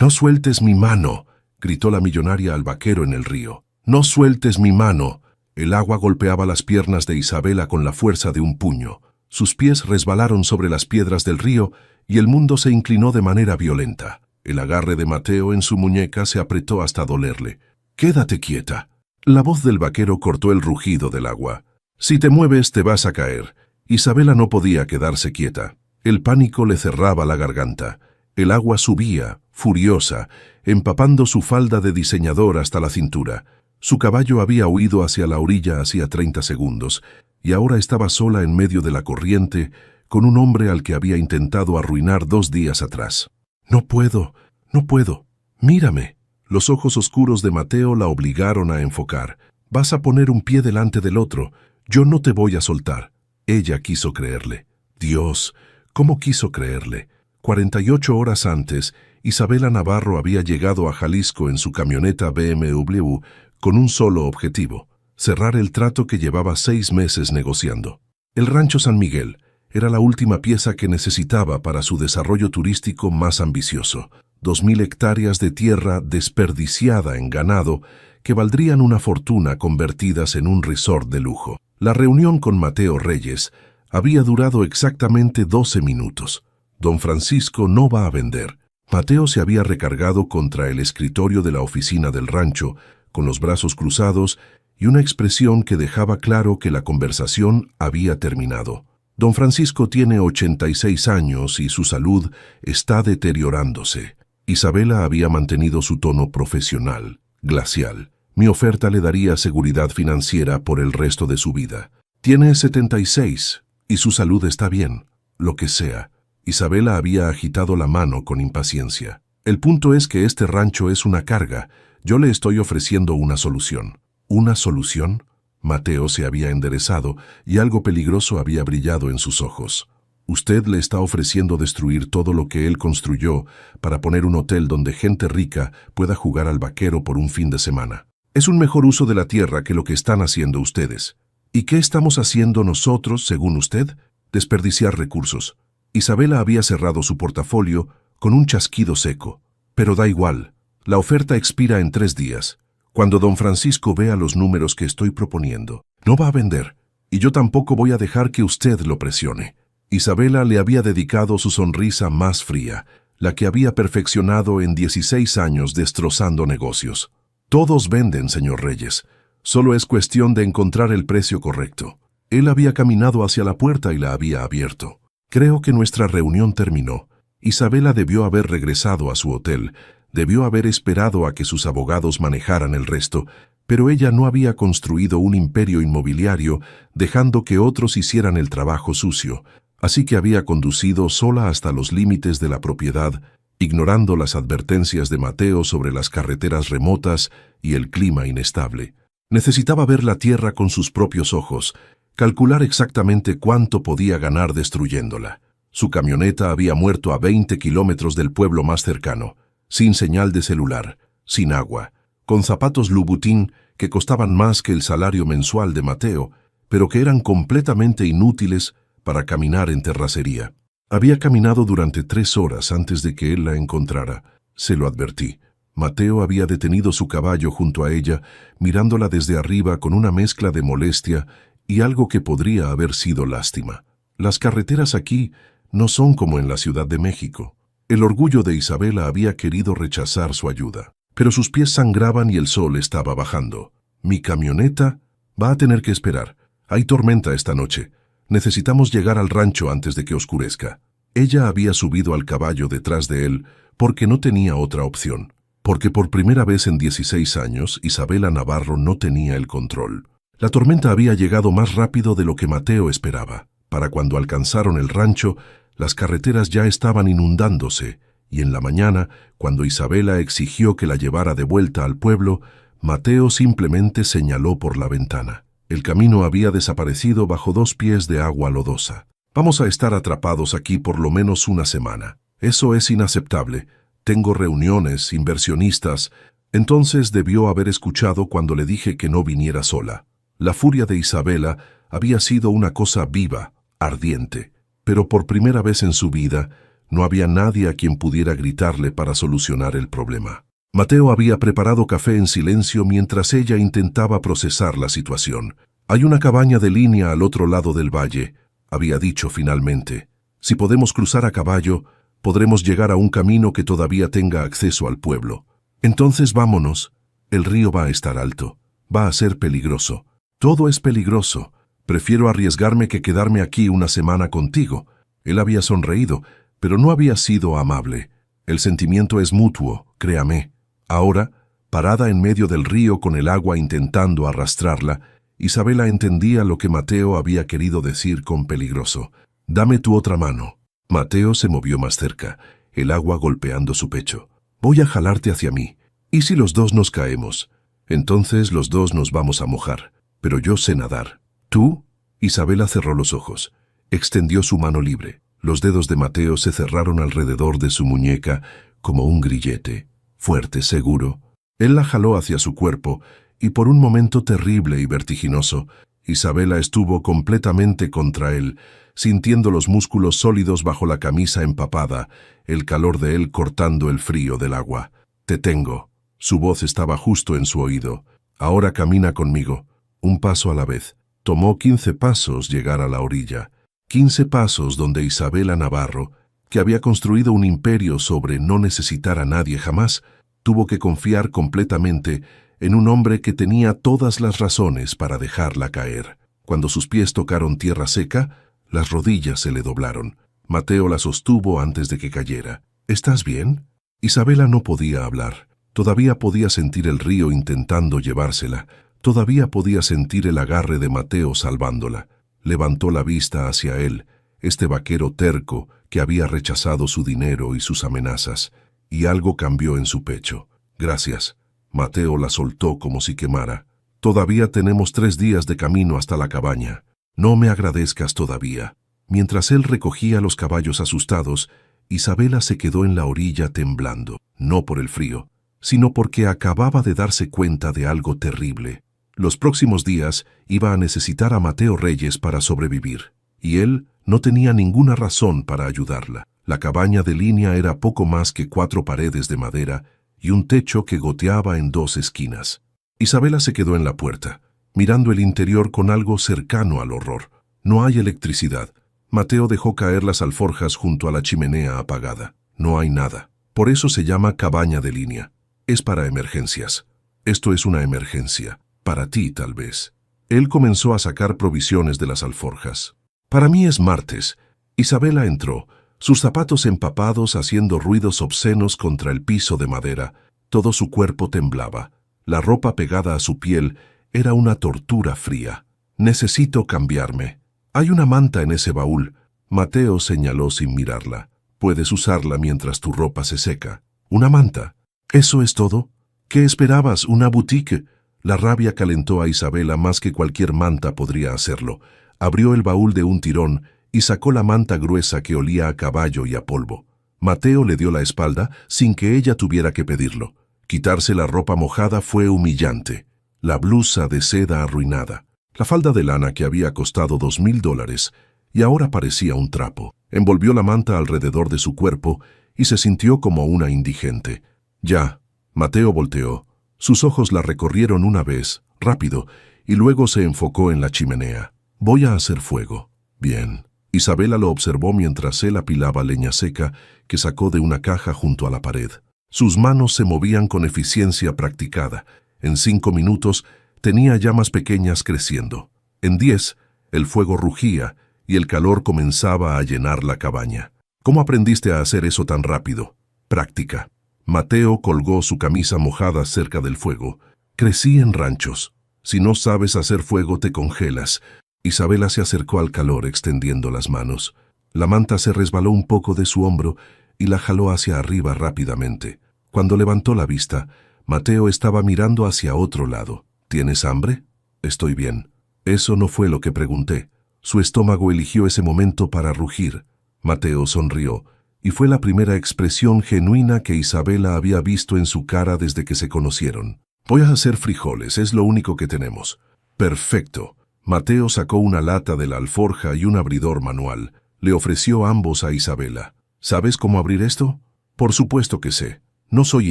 «No sueltes mi mano», gritó la millonaria al vaquero en el río. «No sueltes mi mano». El agua golpeaba las piernas de Isabela con la fuerza de un puño. Sus pies resbalaron sobre las piedras del río y el mundo se inclinó de manera violenta. El agarre de Mateo en su muñeca se apretó hasta dolerle. «Quédate quieta». La voz del vaquero cortó el rugido del agua. «Si te mueves te vas a caer». Isabela no podía quedarse quieta. El pánico le cerraba la garganta. El agua subía, furiosa, empapando su falda de diseñador hasta la cintura. Su caballo había huido hacia la orilla hacía 30 segundos, y ahora estaba sola en medio de la corriente, con un hombre al que había intentado arruinar 2 días atrás. «No puedo, no puedo. Mírame». Los ojos oscuros de Mateo la obligaron a enfocar. «Vas a poner un pie delante del otro. Yo no te voy a soltar». Ella quiso creerle. Dios, ¿cómo quiso creerle? 48 horas antes, Isabela Navarro había llegado a Jalisco en su camioneta BMW con un solo objetivo: cerrar el trato que llevaba 6 meses negociando. El Rancho San Miguel era la última pieza que necesitaba para su desarrollo turístico más ambicioso. 2.000 hectáreas de tierra desperdiciada en ganado que valdrían una fortuna convertidas en un resort de lujo. La reunión con Mateo Reyes había durado exactamente 12 minutos. Don Francisco no va a vender. Mateo se había recargado contra el escritorio de la oficina del rancho, con los brazos cruzados y una expresión que dejaba claro que la conversación había terminado. Don Francisco tiene 86 años y su salud está deteriorándose. Isabela había mantenido su tono profesional, glacial. «Mi oferta le daría seguridad financiera por el resto de su vida. Tiene 76 y su salud está bien, lo que sea». Isabela había agitado la mano con impaciencia. «El punto es que este rancho es una carga. Yo le estoy ofreciendo una solución». «¿Una solución?». Mateo se había enderezado y algo peligroso había brillado en sus ojos. «Usted le está ofreciendo destruir todo lo que él construyó para poner un hotel donde gente rica pueda jugar al vaquero por un fin de semana. Es un mejor uso de la tierra que lo que están haciendo ustedes». «¿Y qué estamos haciendo nosotros, según usted?». «Desperdiciar recursos». Isabela había cerrado su portafolio con un chasquido seco. «Pero da igual. La oferta expira en 3 días. Cuando don Francisco vea los números que estoy proponiendo, no va a vender. Y yo tampoco voy a dejar que usted lo presione». Isabela le había dedicado su sonrisa más fría, la que había perfeccionado en 16 años destrozando negocios. «Todos venden, señor Reyes. Solo es cuestión de encontrar el precio correcto». Él había caminado hacia la puerta y la había abierto. «Creo que nuestra reunión terminó». Isabela debió haber regresado a su hotel, debió haber esperado a que sus abogados manejaran el resto, pero ella no había construido un imperio inmobiliario dejando que otros hicieran el trabajo sucio, así que había conducido sola hasta los límites de la propiedad, ignorando las advertencias de Mateo sobre las carreteras remotas y el clima inestable. Necesitaba ver la tierra con sus propios ojos, calcular exactamente cuánto podía ganar destruyéndola. Su camioneta había muerto a 20 kilómetros del pueblo más cercano, sin señal de celular, sin agua, con zapatos Louboutin que costaban más que el salario mensual de Mateo, pero que eran completamente inútiles para caminar en terracería. Había caminado durante 3 horas antes de que él la encontrara. Se lo advertí. Mateo había detenido su caballo junto a ella, mirándola desde arriba con una mezcla de molestia y algo que podría haber sido lástima. Las carreteras aquí no son como en la Ciudad de México. El orgullo de Isabela había querido rechazar su ayuda, pero sus pies sangraban y el sol estaba bajando. «Mi camioneta va a tener que esperar. Hay tormenta esta noche. Necesitamos llegar al rancho antes de que oscurezca». Ella había subido al caballo detrás de él porque no tenía otra opción, porque por primera vez en 16 años Isabela Navarro no tenía el control. La tormenta había llegado más rápido de lo que Mateo esperaba. Para cuando alcanzaron el rancho, las carreteras ya estaban inundándose, y en la mañana, cuando Isabela exigió que la llevara de vuelta al pueblo, Mateo simplemente señaló por la ventana. El camino había desaparecido bajo 2 pies de agua lodosa. «Vamos a estar atrapados aquí por lo menos una semana. Eso es inaceptable. Tengo reuniones, inversionistas». Entonces debió haber escuchado cuando le dije que no viniera sola. La furia de Isabela había sido una cosa viva, ardiente, pero por primera vez en su vida No había nadie a quien pudiera gritarle para solucionar el problema. Mateo había preparado café en silencio mientras ella intentaba procesar la situación. «Hay una cabaña de línea al otro lado del valle», había dicho finalmente. «Si podemos cruzar a caballo, podremos llegar a un camino que todavía tenga acceso al pueblo. Entonces vámonos. El río va a estar alto. Va a ser peligroso. Todo es peligroso. Prefiero arriesgarme que quedarme aquí una semana contigo». Él había sonreído, pero no había sido amable. «El sentimiento es mutuo, créame». Ahora, parada en medio del río con el agua intentando arrastrarla, Isabela entendía lo que Mateo había querido decir con peligroso. «Dame tu otra mano». Mateo se movió más cerca, el agua golpeando su pecho. «Voy a jalarte hacia mí. ¿Y si los dos nos caemos? Entonces los dos nos vamos a mojar. Pero yo sé nadar». «¿Tú?» Isabela cerró los ojos. Extendió su mano libre. Los dedos de Mateo se cerraron alrededor de su muñeca como un grillete. Fuerte, seguro. Él la jaló hacia su cuerpo, y por un momento terrible y vertiginoso, Isabela estuvo completamente contra él, sintiendo los músculos sólidos bajo la camisa empapada, el calor de él cortando el frío del agua. «Te tengo». Su voz estaba justo en su oído. «Ahora camina conmigo, un paso a la vez». Tomó 15 pasos llegar a la orilla. 15 pasos donde Isabela Navarro, que había construido un imperio sobre no necesitar a nadie jamás, tuvo que confiar completamente en un hombre que tenía todas las razones para dejarla caer. Cuando sus pies tocaron tierra seca, las rodillas se le doblaron. Mateo la sostuvo antes de que cayera. «¿Estás bien?» Isabela no podía hablar. Todavía podía sentir el río intentando llevársela. Todavía podía sentir el agarre de Mateo salvándola. Levantó la vista hacia él, este vaquero terco que había rechazado su dinero y sus amenazas, y algo cambió en su pecho. «Gracias». Mateo la soltó como si quemara. «Todavía tenemos 3 días de camino hasta la cabaña. No me agradezcas todavía». Mientras él recogía los caballos asustados, Isabela se quedó en la orilla temblando, no por el frío, sino porque acababa de darse cuenta de algo terrible. Los próximos días iba a necesitar a Mateo Reyes para sobrevivir, y él no tenía ninguna razón para ayudarla. La cabaña de línea era poco más que 4 paredes de madera y un techo que goteaba en 2 esquinas. Isabela se quedó en la puerta, mirando el interior con algo cercano al horror. No hay electricidad. Mateo dejó caer las alforjas junto a la chimenea apagada. No hay nada. Por eso se llama cabaña de línea. Es para emergencias. Esto es una emergencia. Para ti, tal vez. Él comenzó a sacar provisiones de las alforjas. «Para mí es martes». Isabela entró, sus zapatos empapados haciendo ruidos obscenos contra el piso de madera. Todo su cuerpo temblaba. La ropa pegada a su piel era una tortura fría. «Necesito cambiarme». «Hay una manta en ese baúl». Mateo señaló sin mirarla. «Puedes usarla mientras tu ropa se seca». «¿Una manta? ¿Eso es todo? ¿Qué esperabas? ¿Una boutique?» La rabia calentó a Isabela más que cualquier manta podría hacerlo. Abrió el baúl de un tirón y sacó la manta gruesa que olía a caballo y a polvo. Mateo le dio la espalda sin que ella tuviera que pedirlo. Quitarse la ropa mojada fue humillante. La blusa de seda arruinada. La falda de lana que había costado $2,000 y ahora parecía un trapo. Envolvió la manta alrededor de su cuerpo y se sintió como una indigente. «Ya». Mateo volteó. Sus ojos la recorrieron una vez, rápido, y luego se enfocó en la chimenea. «Voy a hacer fuego». «Bien». Isabela lo observó mientras él apilaba leña seca que sacó de una caja junto a la pared. Sus manos se movían con eficiencia practicada. En 5 minutos tenía llamas pequeñas creciendo. En 10, el fuego rugía y el calor comenzaba a llenar la cabaña. «¿Cómo aprendiste a hacer eso tan rápido?» «Práctica». Mateo colgó su camisa mojada cerca del fuego. «Crecí en ranchos. Si no sabes hacer fuego, te congelas». Isabela se acercó al calor extendiendo las manos. La manta se resbaló un poco de su hombro y la jaló hacia arriba rápidamente. Cuando levantó la vista, Mateo estaba mirando hacia otro lado. «¿Tienes hambre?» «Estoy bien». Eso no fue lo que pregunté. Su estómago eligió ese momento para rugir. Mateo sonrió. Y fue la primera expresión genuina que Isabela había visto en su cara desde que se conocieron. «Voy a hacer frijoles, es lo único que tenemos». «Perfecto». Mateo sacó una lata de la alforja y un abridor manual. Le ofreció ambos a Isabela. ¿Sabes cómo abrir esto? Por supuesto que sé. No soy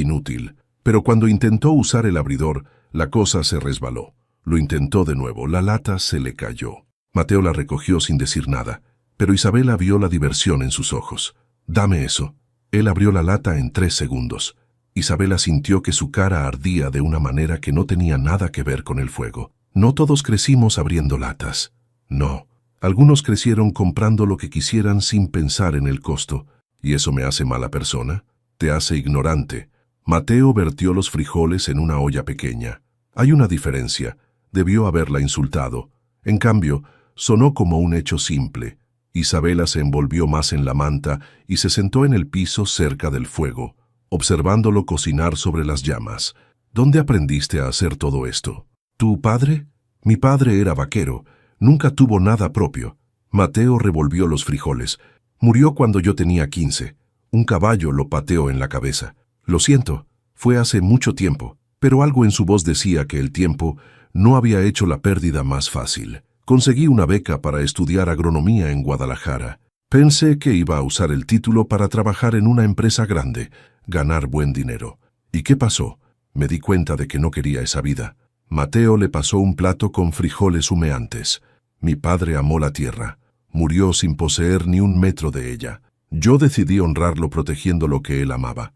inútil. Pero cuando intentó usar el abridor, la cosa se resbaló. Lo intentó de nuevo. La lata se le cayó. Mateo la recogió sin decir nada, pero Isabela vio la diversión en sus ojos. «Dame eso». Él abrió la lata en 3 segundos. Isabela sintió que su cara ardía de una manera que no tenía nada que ver con el fuego. No todos crecimos abriendo latas. No. Algunos crecieron comprando lo que quisieran sin pensar en el costo. ¿Y eso me hace mala persona? Te hace ignorante. Mateo vertió los frijoles en una olla pequeña. Hay una diferencia. Debió haberla insultado. En cambio, sonó como un hecho simple. Isabela se envolvió más en la manta y se sentó en el piso cerca del fuego, observándolo cocinar sobre las llamas. ¿Dónde aprendiste a hacer todo esto? ¿Tu padre? Mi padre era vaquero. Nunca tuvo nada propio. Mateo revolvió los frijoles. Murió cuando yo tenía 15. Un caballo lo pateó en la cabeza. Lo siento, fue hace mucho tiempo, pero algo en su voz decía que el tiempo no había hecho la pérdida más fácil. Conseguí una beca para estudiar agronomía en Guadalajara. Pensé que iba a usar el título para trabajar en una empresa grande, ganar buen dinero. ¿Y qué pasó? Me di cuenta de que no quería esa vida. Mateo le pasó un plato con frijoles humeantes. Mi padre amó la tierra. Murió sin poseer ni un metro de ella. Yo decidí honrarlo protegiendo lo que él amaba.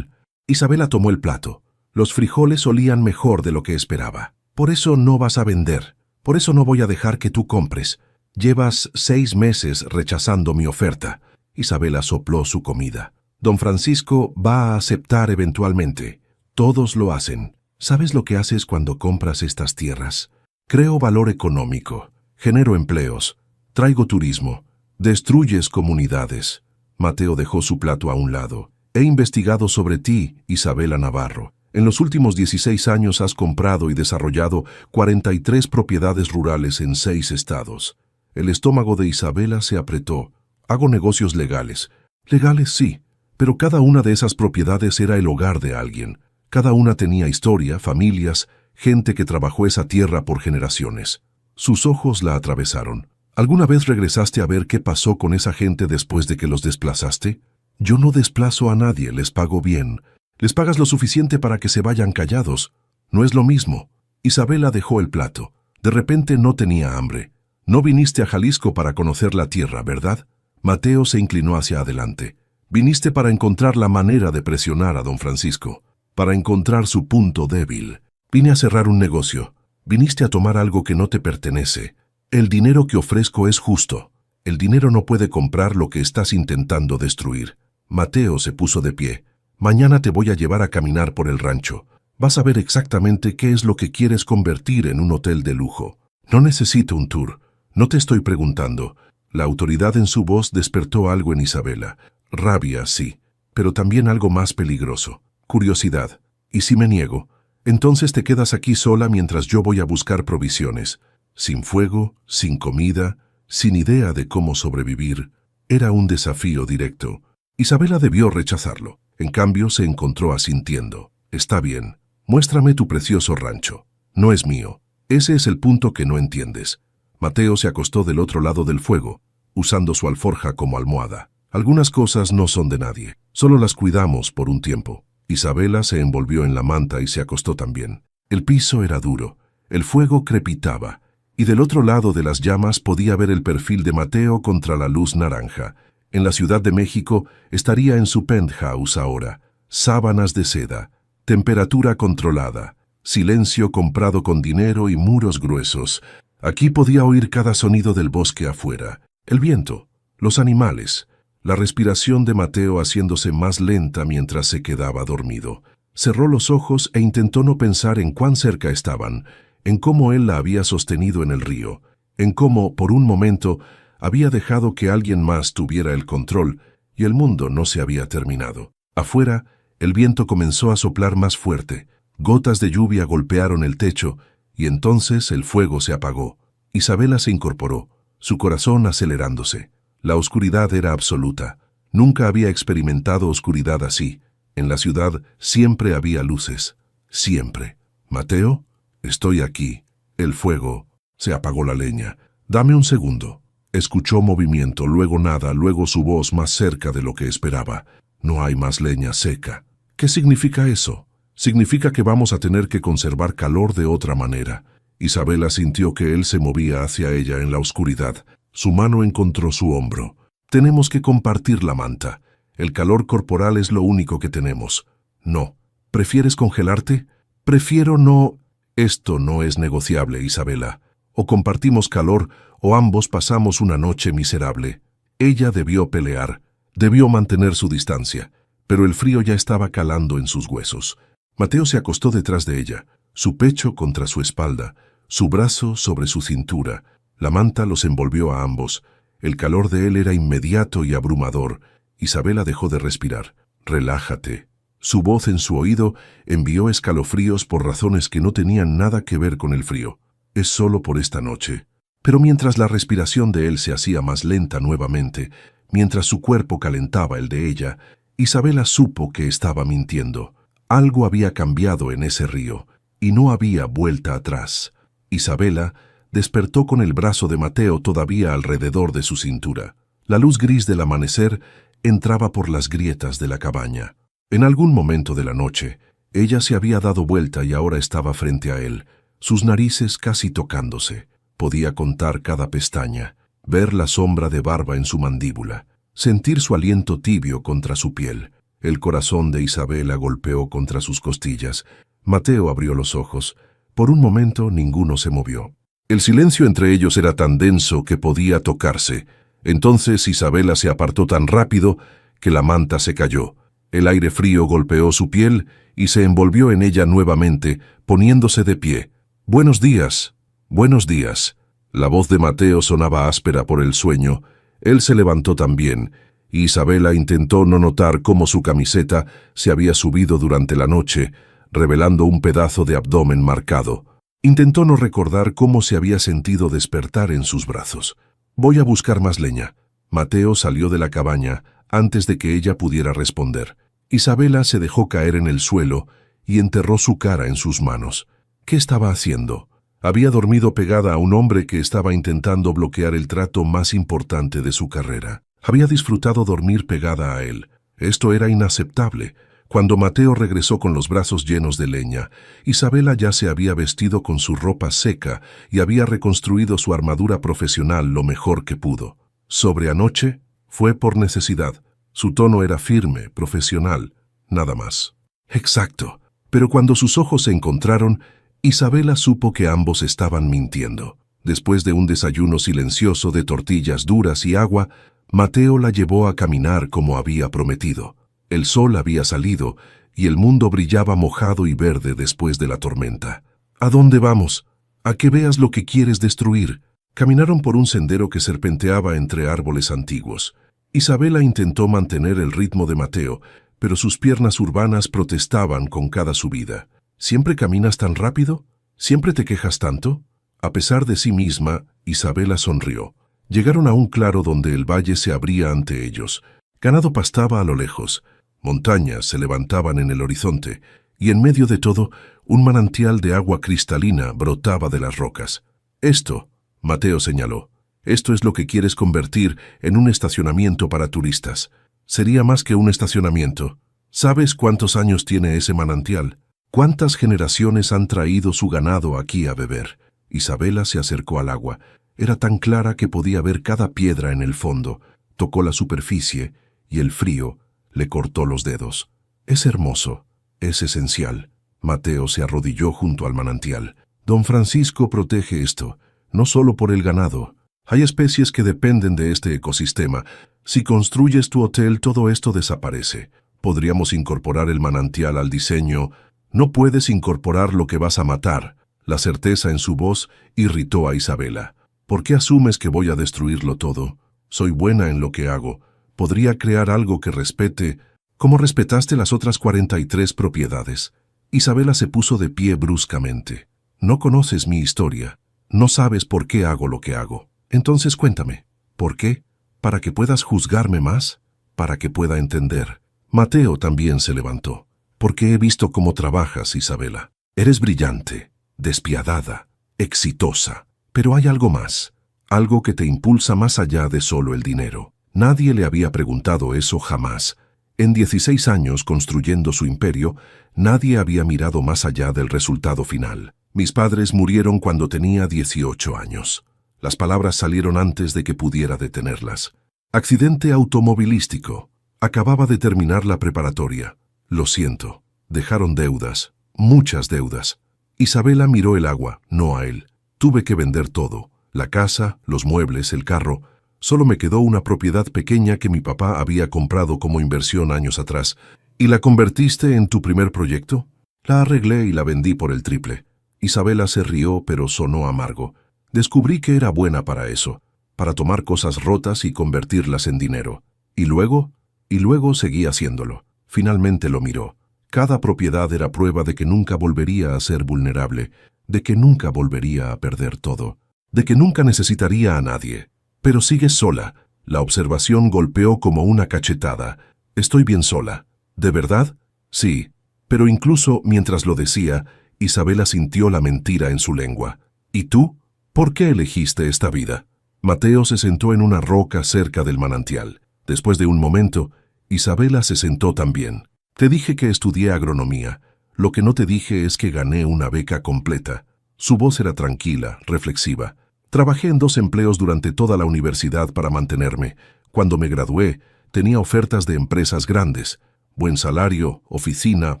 Isabela tomó el plato. Los frijoles olían mejor de lo que esperaba. Por eso no vas a vender. Por eso no voy a dejar que tú compres. Llevas 6 meses rechazando mi oferta. Isabela sopló su comida. Don Francisco va a aceptar eventualmente. Todos lo hacen. ¿Sabes lo que haces cuando compras estas tierras? Creo valor económico. Genero empleos. Traigo turismo. Destruyes comunidades. Mateo dejó su plato a un lado. He investigado sobre ti, Isabela Navarro. En los últimos 16 años has comprado y desarrollado 43 propiedades rurales en 6 estados. El estómago de Isabela se apretó. Hago negocios legales. Legales sí, pero cada una de esas propiedades era el hogar de alguien. Cada una tenía historia, familias, gente que trabajó esa tierra por generaciones. Sus ojos la atravesaron. ¿Alguna vez regresaste a ver qué pasó con esa gente después de que los desplazaste? Yo no desplazo a nadie, les pago bien. Les pagas lo suficiente para que se vayan callados. No es lo mismo. Isabela dejó el plato. De repente no tenía hambre. No viniste a Jalisco para conocer la tierra, ¿verdad? Mateo se inclinó hacia adelante. Viniste para encontrar la manera de presionar a don Francisco, para encontrar su punto débil. Vine a cerrar un negocio. Viniste a tomar algo que no te pertenece. El dinero que ofrezco es justo. El dinero no puede comprar lo que estás intentando destruir. Mateo se puso de pie. Mañana te voy a llevar a caminar por el rancho. Vas a ver exactamente qué es lo que quieres convertir en un hotel de lujo. No necesito un tour. No te estoy preguntando. La autoridad en su voz despertó algo en Isabela. Rabia, sí, pero también algo más peligroso. Curiosidad. ¿Y si me niego? Entonces te quedas aquí sola mientras yo voy a buscar provisiones. Sin fuego, sin comida, sin idea de cómo sobrevivir. Era un desafío directo. Isabela debió rechazarlo. En cambio, se encontró asintiendo. Está bien, muéstrame tu precioso rancho. No es mío. Ese es el punto que no entiendes. Mateo se acostó del otro lado del fuego, usando su alforja como almohada. Algunas cosas no son de nadie. Solo las cuidamos por un tiempo. Isabela se envolvió en la manta y se acostó también. El piso era duro. El fuego crepitaba. Y del otro lado de las llamas podía ver el perfil de Mateo contra la luz naranja. En la Ciudad de México estaría en su penthouse ahora. Sábanas de seda, temperatura controlada, silencio comprado con dinero y muros gruesos. Aquí podía oír cada sonido del bosque afuera. El viento, los animales, la respiración de Mateo haciéndose más lenta mientras se quedaba dormido. Cerró los ojos e intentó no pensar en cuán cerca estaban, en cómo él la había sostenido en el río, en cómo, por un momento, había dejado que alguien más tuviera el control y el mundo no se había terminado. Afuera, el viento comenzó a soplar más fuerte. Gotas de lluvia golpearon el techo y entonces el fuego se apagó. Isabela se incorporó, su corazón acelerándose. La oscuridad era absoluta. Nunca había experimentado oscuridad así. En la ciudad siempre había luces. Siempre. «Mateo, estoy aquí». El fuego. Se apagó la leña. «Dame un segundo». Escuchó movimiento, luego nada, luego su voz más cerca de lo que esperaba. No hay más leña seca. ¿Qué significa eso? Significa que vamos a tener que conservar calor de otra manera. Isabela sintió que él se movía hacia ella en la oscuridad. Su mano encontró su hombro. Tenemos que compartir la manta. El calor corporal es lo único que tenemos. No. ¿Prefieres congelarte? Prefiero no. Esto no es negociable, Isabela. O compartimos calor o ambos pasamos una noche miserable. Ella debió pelear, debió mantener su distancia, pero el frío ya estaba calando en sus huesos. Mateo se acostó detrás de ella, su pecho contra su espalda, su brazo sobre su cintura. La manta los envolvió a ambos. El calor de él era inmediato y abrumador. Isabela dejó de respirar. Relájate. Su voz en su oído envió escalofríos por razones que no tenían nada que ver con el frío. Es solo por esta noche. Pero mientras la respiración de él se hacía más lenta nuevamente, mientras su cuerpo calentaba el de ella, Isabela supo que estaba mintiendo. Algo había cambiado en ese río, y no había vuelta atrás. Isabela despertó con el brazo de Mateo todavía alrededor de su cintura. La luz gris del amanecer entraba por las grietas de la cabaña. En algún momento de la noche, ella se había dado vuelta y ahora estaba frente a él, sus narices casi tocándose. Podía contar cada pestaña, ver la sombra de barba en su mandíbula, sentir su aliento tibio contra su piel. El corazón de Isabela golpeó contra sus costillas. Mateo abrió los ojos. Por un momento ninguno se movió. El silencio entre ellos era tan denso que podía tocarse. Entonces Isabela se apartó tan rápido que la manta se cayó. El aire frío golpeó su piel y se envolvió en ella nuevamente, poniéndose de pie. «Buenos días, buenos días». La voz de Mateo sonaba áspera por el sueño. Él se levantó también, y Isabela intentó no notar cómo su camiseta se había subido durante la noche, revelando un pedazo de abdomen marcado. Intentó no recordar cómo se había sentido despertar en sus brazos. «Voy a buscar más leña». Mateo salió de la cabaña antes de que ella pudiera responder. Isabela se dejó caer en el suelo y enterró su cara en sus manos. ¿Qué estaba haciendo? Había dormido pegada a un hombre que estaba intentando bloquear el trato más importante de su carrera. Había disfrutado dormir pegada a él. Esto era inaceptable. Cuando Mateo regresó con los brazos llenos de leña, Isabela ya se había vestido con su ropa seca y había reconstruido su armadura profesional lo mejor que pudo. Sobre anoche, fue por necesidad. Su tono era firme, profesional, nada más. Exacto. Pero cuando sus ojos se encontraron, Isabela supo que ambos estaban mintiendo. Después de un desayuno silencioso de tortillas duras y agua, Mateo la llevó a caminar como había prometido. El sol había salido y el mundo brillaba mojado y verde después de la tormenta. ¿A dónde vamos? A que veas lo que quieres destruir. Caminaron por un sendero que serpenteaba entre árboles antiguos. Isabela intentó mantener el ritmo de Mateo, pero sus piernas urbanas protestaban con cada subida. ¿Siempre caminas tan rápido? ¿Siempre te quejas tanto? A pesar de sí misma, Isabela sonrió. Llegaron a un claro donde el valle se abría ante ellos. Ganado pastaba a lo lejos. Montañas se levantaban en el horizonte, y en medio de todo, un manantial de agua cristalina brotaba de las rocas. Esto, Mateo señaló, esto es lo que quieres convertir en un estacionamiento para turistas. Sería más que un estacionamiento. ¿Sabes cuántos años tiene ese manantial? ¿Cuántas generaciones han traído su ganado aquí a beber? Isabela se acercó al agua. Era tan clara que podía ver cada piedra en el fondo. Tocó la superficie y el frío le cortó los dedos. Es hermoso, es esencial. Mateo se arrodilló junto al manantial. Don Francisco protege esto, no solo por el ganado. Hay especies que dependen de este ecosistema. Si construyes tu hotel, todo esto desaparece. Podríamos incorporar el manantial al diseño. No puedes incorporar lo que vas a matar. La certeza en su voz irritó a Isabela. ¿Por qué asumes que voy a destruirlo todo? Soy buena en lo que hago. Podría crear algo que respete, como respetaste las otras 43 propiedades. Isabela se puso de pie bruscamente. No conoces mi historia. No sabes por qué hago lo que hago. Entonces cuéntame. ¿Por qué? ¿Para que puedas juzgarme más? ¿Para que pueda entender? Mateo también se levantó. Porque he visto cómo trabajas, Isabela. Eres brillante, despiadada, exitosa. Pero hay algo más. algo que te impulsa más allá de solo el dinero. Nadie le había preguntado eso jamás. En 16 años construyendo su imperio, nadie había mirado más allá del resultado final. Mis padres murieron cuando tenía 18 años. Las palabras salieron antes de que pudiera detenerlas. Accidente automovilístico. Acababa de terminar la preparatoria. Lo siento. Dejaron deudas. Muchas deudas. Isabela miró el agua, no a él. Tuve que vender todo. La casa, los muebles, el carro. Solo me quedó una propiedad pequeña que mi papá había comprado como inversión años atrás. ¿Y la convertiste en tu primer proyecto? La arreglé y la vendí por el triple. Isabela se rió, pero sonó amargo. Descubrí que era buena para eso, para tomar cosas rotas y convertirlas en dinero. ¿Y luego? Y luego seguí haciéndolo. Finalmente lo miró. Cada propiedad era prueba de que nunca volvería a ser vulnerable, de que nunca volvería a perder todo, de que nunca necesitaría a nadie. Pero sigues sola. La observación golpeó como una cachetada. Estoy bien sola. ¿De verdad? Sí. Pero incluso mientras lo decía, Isabela sintió la mentira en su lengua. ¿Y tú? ¿Por qué elegiste esta vida? Mateo se sentó en una roca cerca del manantial. Después de un momento, Isabela se sentó también. Te dije que estudié agronomía. Lo que no te dije es que gané una beca completa. Su voz era tranquila, reflexiva. Trabajé en 2 empleos durante toda la universidad para mantenerme. Cuando me gradué, tenía ofertas de empresas grandes. Buen salario, oficina,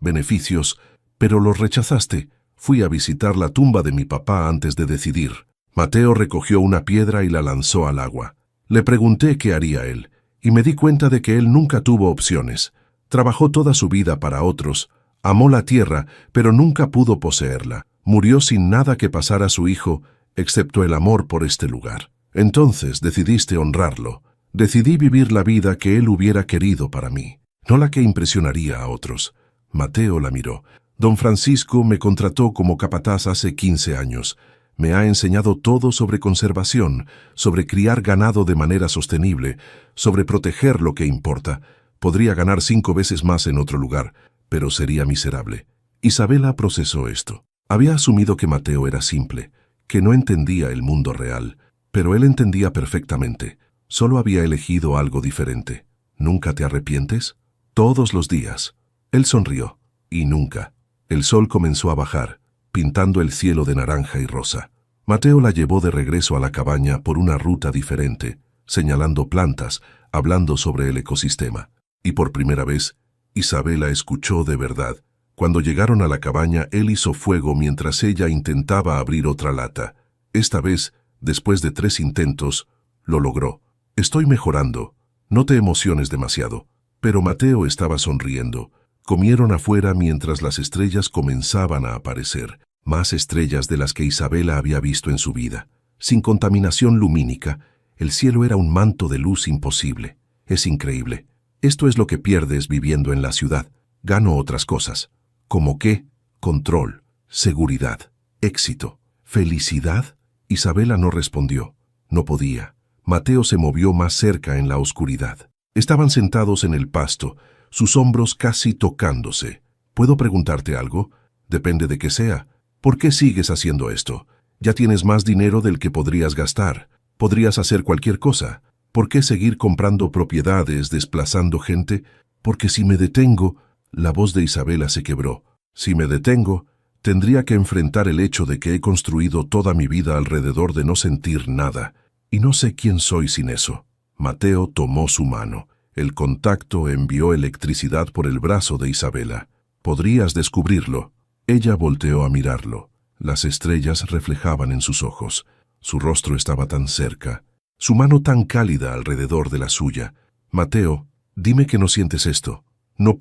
beneficios. Pero los rechazaste. Fui a visitar la tumba de mi papá antes de decidir. Mateo recogió una piedra y la lanzó al agua. Le pregunté qué haría él, y me di cuenta de que él nunca tuvo opciones. Trabajó toda su vida para otros. Amó la tierra, pero nunca pudo poseerla. Murió sin nada que pasara a su hijo, excepto el amor por este lugar. Entonces decidiste honrarlo. Decidí vivir la vida que él hubiera querido para mí, no la que impresionaría a otros. Mateo la miró. Don Francisco me contrató como capataz hace 15 años. Me ha enseñado todo sobre conservación, sobre criar ganado de manera sostenible, sobre proteger lo que importa. Podría ganar 5 veces más en otro lugar, pero sería miserable. Isabela procesó esto. Había asumido que Mateo era simple, que no entendía el mundo real, pero él entendía perfectamente. Solo había elegido algo diferente. ¿Nunca te arrepientes? Todos los días. Él sonrió. Y nunca. El sol comenzó a bajar, pintando el cielo de naranja y rosa. Mateo la llevó de regreso a la cabaña por una ruta diferente, señalando plantas, hablando sobre el ecosistema. Y por primera vez, Isabela escuchó de verdad. Cuando llegaron a la cabaña, él hizo fuego mientras ella intentaba abrir otra lata. Esta vez, después de 3 intentos, lo logró. Estoy mejorando. No te emociones demasiado. Pero Mateo estaba sonriendo. Comieron afuera mientras las estrellas comenzaban a aparecer. Más estrellas de las que Isabela había visto en su vida. Sin contaminación lumínica, el cielo era un manto de luz imposible. Es increíble. Esto es lo que pierdes viviendo en la ciudad. Gano otras cosas. ¿Cómo qué? Control, seguridad, éxito, felicidad. Isabela no respondió. No podía. Mateo se movió más cerca en la oscuridad. Estaban sentados en el pasto, sus hombros casi tocándose. ¿Puedo preguntarte algo? Depende de qué sea. ¿Por qué sigues haciendo esto? Ya tienes más dinero del que podrías gastar. Podrías hacer cualquier cosa. ¿Por qué seguir comprando propiedades, desplazando gente? Porque si me detengo... La voz de Isabela se quebró. Si me detengo, tendría que enfrentar el hecho de que he construido toda mi vida alrededor de no sentir nada. Y no sé quién soy sin eso. Mateo tomó su mano. El contacto envió electricidad por el brazo de Isabela. ¿Podrías descubrirlo? Ella volteó a mirarlo. Las estrellas reflejaban en sus ojos. Su rostro estaba tan cerca. Su mano tan cálida alrededor de la suya. Mateo, dime que no sientes esto. No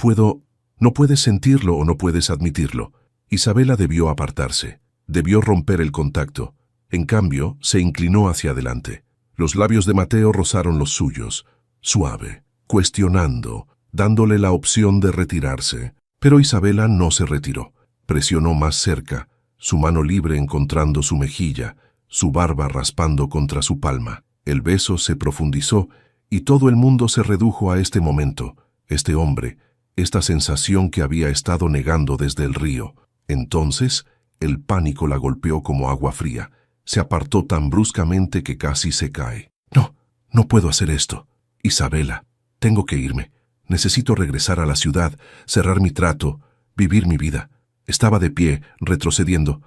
puedes sentirlo o no puedes admitirlo. Isabela debió apartarse. Debió romper el contacto. En cambio, se inclinó hacia adelante. Los labios de Mateo rozaron los suyos. Suave, cuestionando, dándole la opción de retirarse. Pero Isabela no se retiró. Presionó más cerca, su mano libre encontrando su mejilla, su barba raspando contra su palma. El beso se profundizó y todo el mundo se redujo a este momento, este hombre, esta sensación que había estado negando desde el río. Entonces, el pánico la golpeó como agua fría. Se apartó tan bruscamente que casi se cae. No, no puedo hacer esto. Isabela, tengo que irme. Necesito regresar a la ciudad, cerrar mi trato, vivir mi vida. Estaba de pie, retrocediendo.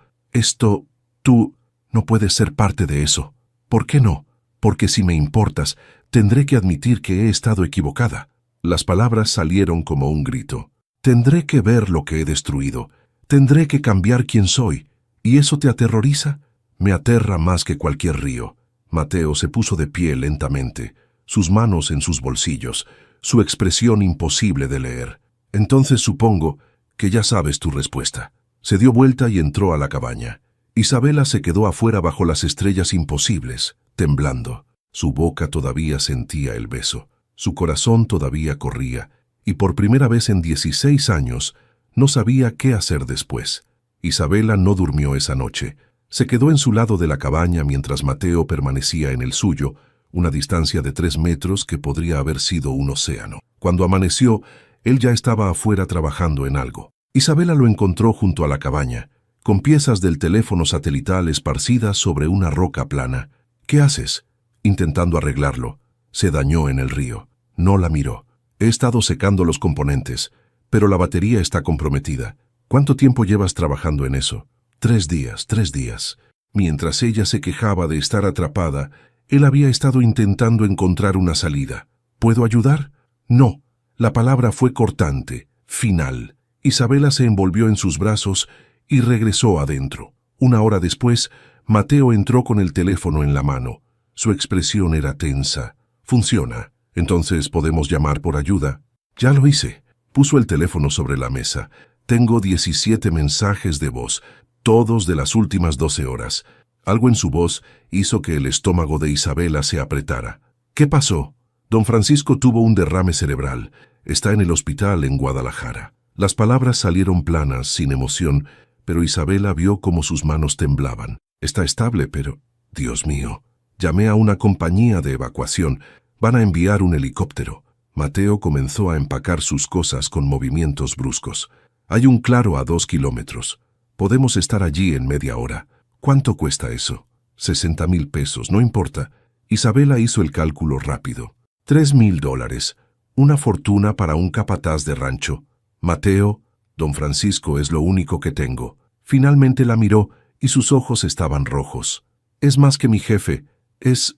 Tú no puedes ser parte de eso. ¿Por qué no? Porque si me importas, tendré que admitir que he estado equivocada. Las palabras salieron como un grito. Tendré que ver lo que he destruido. Tendré que cambiar quién soy. ¿Y eso te aterroriza? Me aterra más que cualquier río. Mateo se puso de pie lentamente, sus manos en sus bolsillos, su expresión imposible de leer. Entonces supongo que ya sabes tu respuesta. Se dio vuelta y entró a la cabaña. Isabela se quedó afuera bajo las estrellas imposibles, temblando. Su boca todavía sentía el beso. Su corazón todavía corría, y por primera vez en 16 años no sabía qué hacer después. Isabela no durmió esa noche. Se quedó en su lado de la cabaña mientras Mateo permanecía en el suyo, una distancia de 3 metros que podría haber sido un océano. Cuando amaneció, él ya estaba afuera trabajando en algo. Isabela lo encontró junto a la cabaña, con piezas del teléfono satelital esparcidas sobre una roca plana. ¿Qué haces? Intentando arreglarlo. Se dañó en el río. No la miró. He estado secando los componentes, pero la batería está comprometida. ¿Cuánto tiempo llevas trabajando en eso? 3 días. Mientras ella se quejaba de estar atrapada, él había estado intentando encontrar una salida. ¿Puedo ayudar? No. La palabra fue cortante, final. Isabela se envolvió en sus brazos y regresó adentro. 1 hora después, Mateo entró con el teléfono en la mano. Su expresión era tensa. Funciona. Entonces, ¿podemos llamar por ayuda? Ya lo hice. Puso el teléfono sobre la mesa. Tengo 17 mensajes de voz, todos de las últimas 12 horas. Algo en su voz hizo que el estómago de Isabela se apretara. ¿Qué pasó? Don Francisco tuvo un derrame cerebral. Está en el hospital en Guadalajara. Las palabras salieron planas, sin emoción, pero Isabela vio cómo sus manos temblaban. Está estable, pero... Dios mío. Llamé a una compañía de evacuación. Van a enviar un helicóptero. Mateo comenzó a empacar sus cosas con movimientos bruscos. Hay un claro a 2 kilómetros. Podemos estar allí en media hora. ¿Cuánto cuesta eso? 60,000 pesos, no importa. Isabela hizo el cálculo rápido. $3,000. Una fortuna para un capataz de rancho. Mateo, don Francisco es lo único que tengo. Finalmente la miró y sus ojos estaban rojos. Es más que mi jefe. Es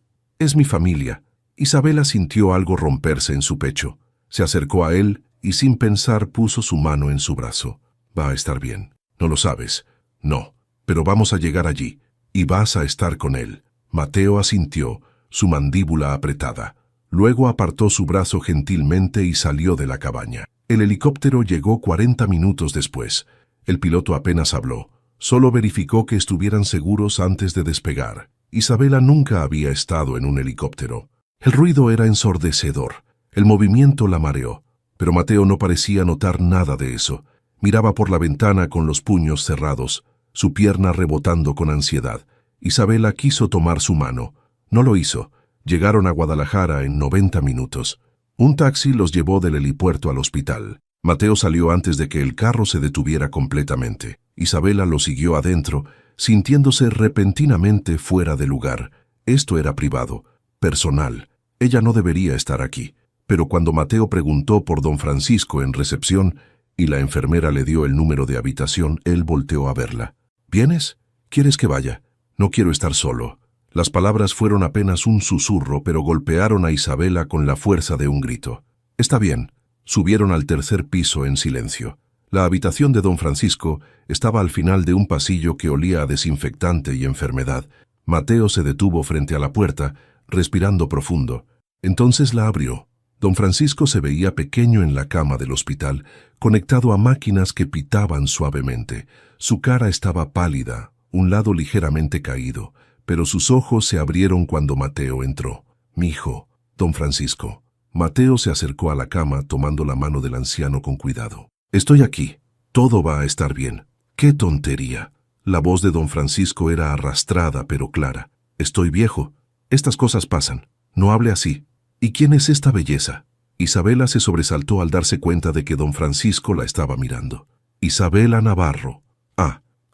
mi familia. Isabela sintió algo romperse en su pecho. Se acercó a él y sin pensar puso su mano en su brazo. Va a estar bien. ¿No lo sabes? No, pero vamos a llegar allí, y vas a estar con él. Mateo asintió, su mandíbula apretada. Luego apartó su brazo gentilmente y salió de la cabaña. El helicóptero llegó 40 minutos después. El piloto apenas habló. Solo verificó que estuvieran seguros antes de despegar. Isabela nunca había estado en un helicóptero. El ruido era ensordecedor. El movimiento la mareó. Pero Mateo no parecía notar nada de eso. Miraba por la ventana con los puños cerrados, su pierna rebotando con ansiedad. Isabela quiso tomar su mano. No lo hizo. Llegaron a Guadalajara en 90 minutos. Un taxi los llevó del helipuerto al hospital. Mateo salió antes de que el carro se detuviera completamente. Isabela lo siguió adentro, sintiéndose repentinamente fuera de lugar. Esto era privado, personal. Ella no debería estar aquí. Pero cuando Mateo preguntó por don Francisco en recepción y la enfermera le dio el número de habitación, él volteó a verla. ¿Vienes? ¿Quieres que vaya? No quiero estar solo. Las palabras fueron apenas un susurro, pero golpearon a Isabela con la fuerza de un grito. Está bien. Subieron al 3er piso en silencio. La habitación de don Francisco estaba al final de un pasillo que olía a desinfectante y enfermedad. Mateo se detuvo frente a la puerta, respirando profundo. Entonces la abrió. Don Francisco se veía pequeño en la cama del hospital, conectado a máquinas que pitaban suavemente. Su cara estaba pálida, un lado ligeramente caído, pero sus ojos se abrieron cuando Mateo entró. «Mijo, don Francisco». Mateo se acercó a la cama tomando la mano del anciano con cuidado. «Estoy aquí. Todo va a estar bien». «¡Qué tontería!». La voz de don Francisco era arrastrada pero clara. «Estoy viejo. Estas cosas pasan. No hable así». «¿Y quién es esta belleza?». Isabela se sobresaltó al darse cuenta de que don Francisco la estaba mirando. «Isabela Navarro».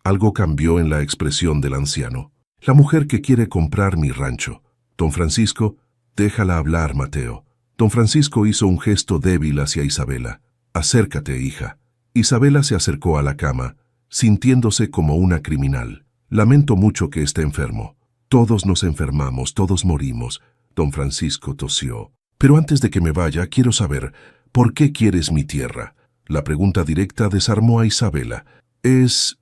Algo cambió en la expresión del anciano. La mujer que quiere comprar mi rancho. Don Francisco, déjala hablar, Mateo. Don Francisco hizo un gesto débil hacia Isabela. Acércate, hija. Isabela se acercó a la cama, sintiéndose como una criminal. Lamento mucho que esté enfermo. Todos nos enfermamos, todos morimos. Don Francisco tosió. Pero antes de que me vaya, quiero saber, ¿por qué quieres mi tierra? La pregunta directa desarmó a Isabela. Es